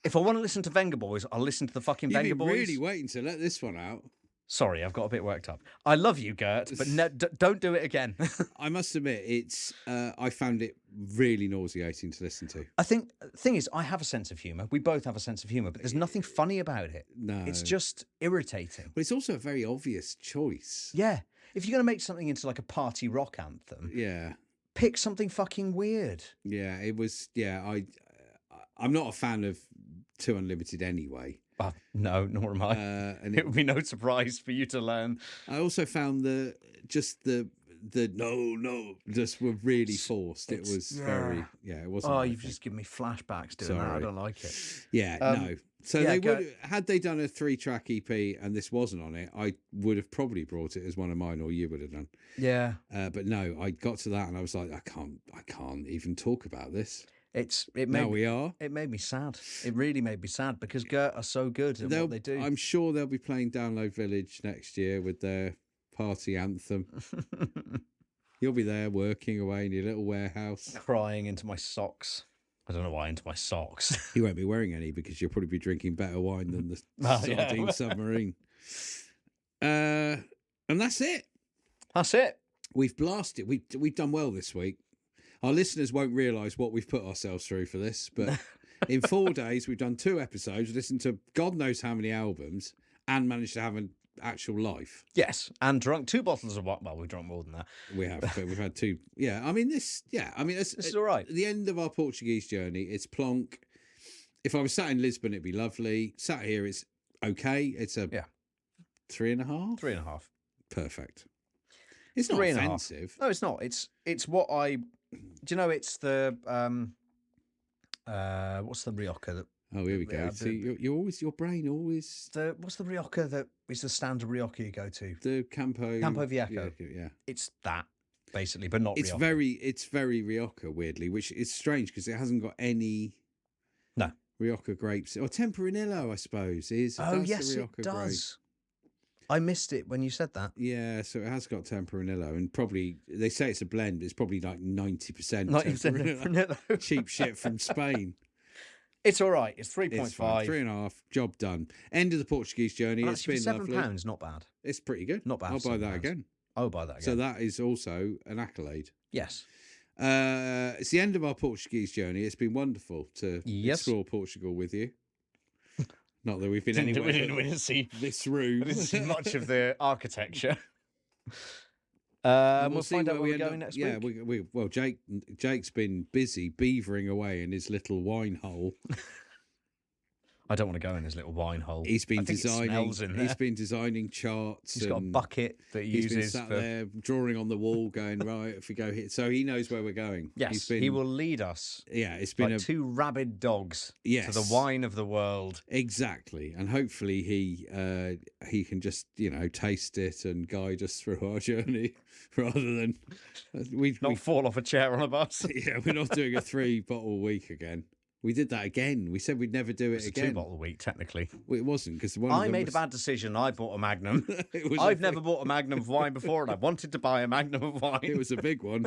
[SPEAKER 2] If I want to listen to Venga Boys, I'll listen to the fucking
[SPEAKER 3] You've
[SPEAKER 2] Venga
[SPEAKER 3] been
[SPEAKER 2] Boys.
[SPEAKER 3] really waiting to let this one out.
[SPEAKER 2] Sorry, I've got a bit worked up. I love you, Gert, but no, don't do it again.
[SPEAKER 3] I must admit, I found it really nauseating to listen to.
[SPEAKER 2] I think the thing is, I have a sense of humour. We both have a sense of humour, but there's nothing funny about it.
[SPEAKER 3] No.
[SPEAKER 2] It's just irritating.
[SPEAKER 3] But it's also a very obvious choice.
[SPEAKER 2] Yeah. If you're going to make something into like a party rock anthem,
[SPEAKER 3] Yeah.
[SPEAKER 2] pick something fucking weird.
[SPEAKER 3] Yeah. It was. Yeah. I'm not a fan of 2 Unlimited anyway.
[SPEAKER 2] No, nor am I.
[SPEAKER 3] And
[SPEAKER 2] It would be no surprise for you to learn.
[SPEAKER 3] I also found the the no just were really forced. It was very it wasn't.
[SPEAKER 2] Oh,
[SPEAKER 3] my
[SPEAKER 2] you've
[SPEAKER 3] thing.
[SPEAKER 2] just given me flashbacks doing that. I
[SPEAKER 3] Sorry.
[SPEAKER 2] don't like it.
[SPEAKER 3] Yeah, no. So
[SPEAKER 2] yeah,
[SPEAKER 3] they
[SPEAKER 2] go-
[SPEAKER 3] would had they done a 3-track EP and this wasn't on it, I would have probably brought it as one of mine, or you would have done.
[SPEAKER 2] Yeah.
[SPEAKER 3] But no, I got to that and I was like, I can't even talk about this.
[SPEAKER 2] It
[SPEAKER 3] Now
[SPEAKER 2] made
[SPEAKER 3] we are.
[SPEAKER 2] It made me sad. It really made me sad because Gert are so good at what they do.
[SPEAKER 3] I'm sure they'll be playing Download Village next year with their party anthem. You'll be there working away in your little warehouse.
[SPEAKER 2] Crying into my socks. I don't know why into my socks.
[SPEAKER 3] You won't be wearing any because you'll probably be drinking better wine than the sardine submarine. And that's it.
[SPEAKER 2] That's it.
[SPEAKER 3] We've blasted. We've done well this week. Our listeners won't realise what we've put ourselves through for this, but in 4 days we've done 2 episodes, listened to God knows how many albums, and managed to have an actual life.
[SPEAKER 2] Yes, and drunk 2 bottles of wine. Well, we've drunk more than that.
[SPEAKER 3] We have, but we've had 2. Yeah, I mean this. Yeah, I mean
[SPEAKER 2] This is all right.
[SPEAKER 3] At the end of our Portuguese journey, it's plonk. If I was sat in Lisbon, it'd be lovely. Sat here, it's okay. It's a 3.5.
[SPEAKER 2] 3.5.
[SPEAKER 3] Perfect. It's not
[SPEAKER 2] 3.5.
[SPEAKER 3] offensive.
[SPEAKER 2] No, it's not. It's what I. Do you know? It's the what's the Rioja that?
[SPEAKER 3] Oh, here we go.
[SPEAKER 2] Yeah,
[SPEAKER 3] See, you're always your brain always
[SPEAKER 2] What's the Rioja that is the standard Rioja you go to?
[SPEAKER 3] the Campo
[SPEAKER 2] Viejo.
[SPEAKER 3] Yeah,
[SPEAKER 2] It's that basically, but not.
[SPEAKER 3] it's
[SPEAKER 2] Rioja.
[SPEAKER 3] it's very Rioja weirdly, which is strange because it hasn't got any Rioja grapes or Tempranillo, I suppose. Is
[SPEAKER 2] Oh
[SPEAKER 3] that's
[SPEAKER 2] yes,
[SPEAKER 3] the
[SPEAKER 2] it
[SPEAKER 3] Rioja grape.
[SPEAKER 2] does. I missed it when you said that.
[SPEAKER 3] Yeah, so it has got Tempranillo, and probably they say it's a blend. It's probably like 90%
[SPEAKER 2] 90%
[SPEAKER 3] Tempranillo.
[SPEAKER 2] Tempranillo.
[SPEAKER 3] Cheap shit from Spain.
[SPEAKER 2] It's all right. It's 3.5.
[SPEAKER 3] It's fine. 3.5. Job done. End of the Portuguese journey.
[SPEAKER 2] And
[SPEAKER 3] It's
[SPEAKER 2] actually,
[SPEAKER 3] been
[SPEAKER 2] for
[SPEAKER 3] lovely.
[SPEAKER 2] £7, not bad.
[SPEAKER 3] It's pretty good.
[SPEAKER 2] Not bad
[SPEAKER 3] I'll
[SPEAKER 2] for
[SPEAKER 3] buy that
[SPEAKER 2] £7.
[SPEAKER 3] again.
[SPEAKER 2] I'll buy that again.
[SPEAKER 3] So that is also an accolade.
[SPEAKER 2] Yes.
[SPEAKER 3] It's the end of our Portuguese journey. It's been wonderful to
[SPEAKER 2] Yes.
[SPEAKER 3] explore Portugal with you. Not that we've been
[SPEAKER 2] We
[SPEAKER 3] anywhere
[SPEAKER 2] didn't
[SPEAKER 3] but
[SPEAKER 2] see
[SPEAKER 3] this room.
[SPEAKER 2] we didn't see much of the architecture.
[SPEAKER 3] And
[SPEAKER 2] We'll
[SPEAKER 3] see
[SPEAKER 2] find out where we're
[SPEAKER 3] end
[SPEAKER 2] going
[SPEAKER 3] up.
[SPEAKER 2] next
[SPEAKER 3] Yeah,
[SPEAKER 2] week.
[SPEAKER 3] well, Jake's been busy beavering away in his little wine hole.
[SPEAKER 2] I don't want to go in his little wine hole.
[SPEAKER 3] He's been
[SPEAKER 2] I think it
[SPEAKER 3] designing.
[SPEAKER 2] smells in there.
[SPEAKER 3] He's been designing charts.
[SPEAKER 2] He's got a
[SPEAKER 3] and
[SPEAKER 2] bucket that he
[SPEAKER 3] He's been
[SPEAKER 2] uses
[SPEAKER 3] sat
[SPEAKER 2] for.
[SPEAKER 3] there drawing on the wall, going right. If we go here, so he knows where we're going.
[SPEAKER 2] Yes,
[SPEAKER 3] He's been,
[SPEAKER 2] he will lead us
[SPEAKER 3] Yeah, it's been
[SPEAKER 2] like 2 rabid dogs
[SPEAKER 3] Yes.
[SPEAKER 2] to the wine of the world.
[SPEAKER 3] exactly, and hopefully he can just taste it and guide us through our journey, rather than we
[SPEAKER 2] Not fall off a chair on a bus.
[SPEAKER 3] yeah, we're not doing a 3-bottle week again. We did that again. We said we'd never do it
[SPEAKER 2] It's a
[SPEAKER 3] again.
[SPEAKER 2] 2-bottle week, technically.
[SPEAKER 3] Well, it wasn't because one.
[SPEAKER 2] I made a bad decision. I bought a Magnum.
[SPEAKER 3] It was
[SPEAKER 2] I've never bought a Magnum of wine before, and I wanted to buy a Magnum of wine.
[SPEAKER 3] It was a big one.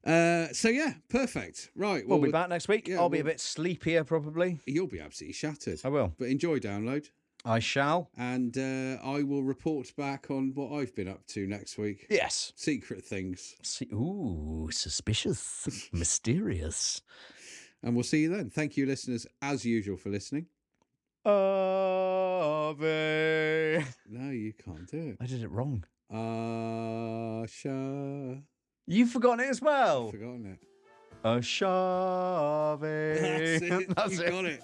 [SPEAKER 3] So yeah, perfect. Right,
[SPEAKER 2] We'll be back next week.
[SPEAKER 3] yeah,
[SPEAKER 2] I'll be a
[SPEAKER 3] we'll-
[SPEAKER 2] bit sleepier, probably.
[SPEAKER 3] You'll be absolutely shattered.
[SPEAKER 2] I will.
[SPEAKER 3] But enjoy Download,
[SPEAKER 2] I shall.
[SPEAKER 3] and I will report back on what I've been up to next week.
[SPEAKER 2] Yes.
[SPEAKER 3] Secret things,
[SPEAKER 2] Ooh, suspicious, mysterious.
[SPEAKER 3] and we'll see you then. Thank you, listeners, as usual, for listening.
[SPEAKER 2] Ave.
[SPEAKER 3] No, you can't do it.
[SPEAKER 2] I did it wrong.
[SPEAKER 3] Asha.
[SPEAKER 2] You've forgotten it as well.
[SPEAKER 3] Forgotten it.
[SPEAKER 2] A shave.
[SPEAKER 3] That's it.
[SPEAKER 2] That's
[SPEAKER 3] You
[SPEAKER 2] it.
[SPEAKER 3] got it.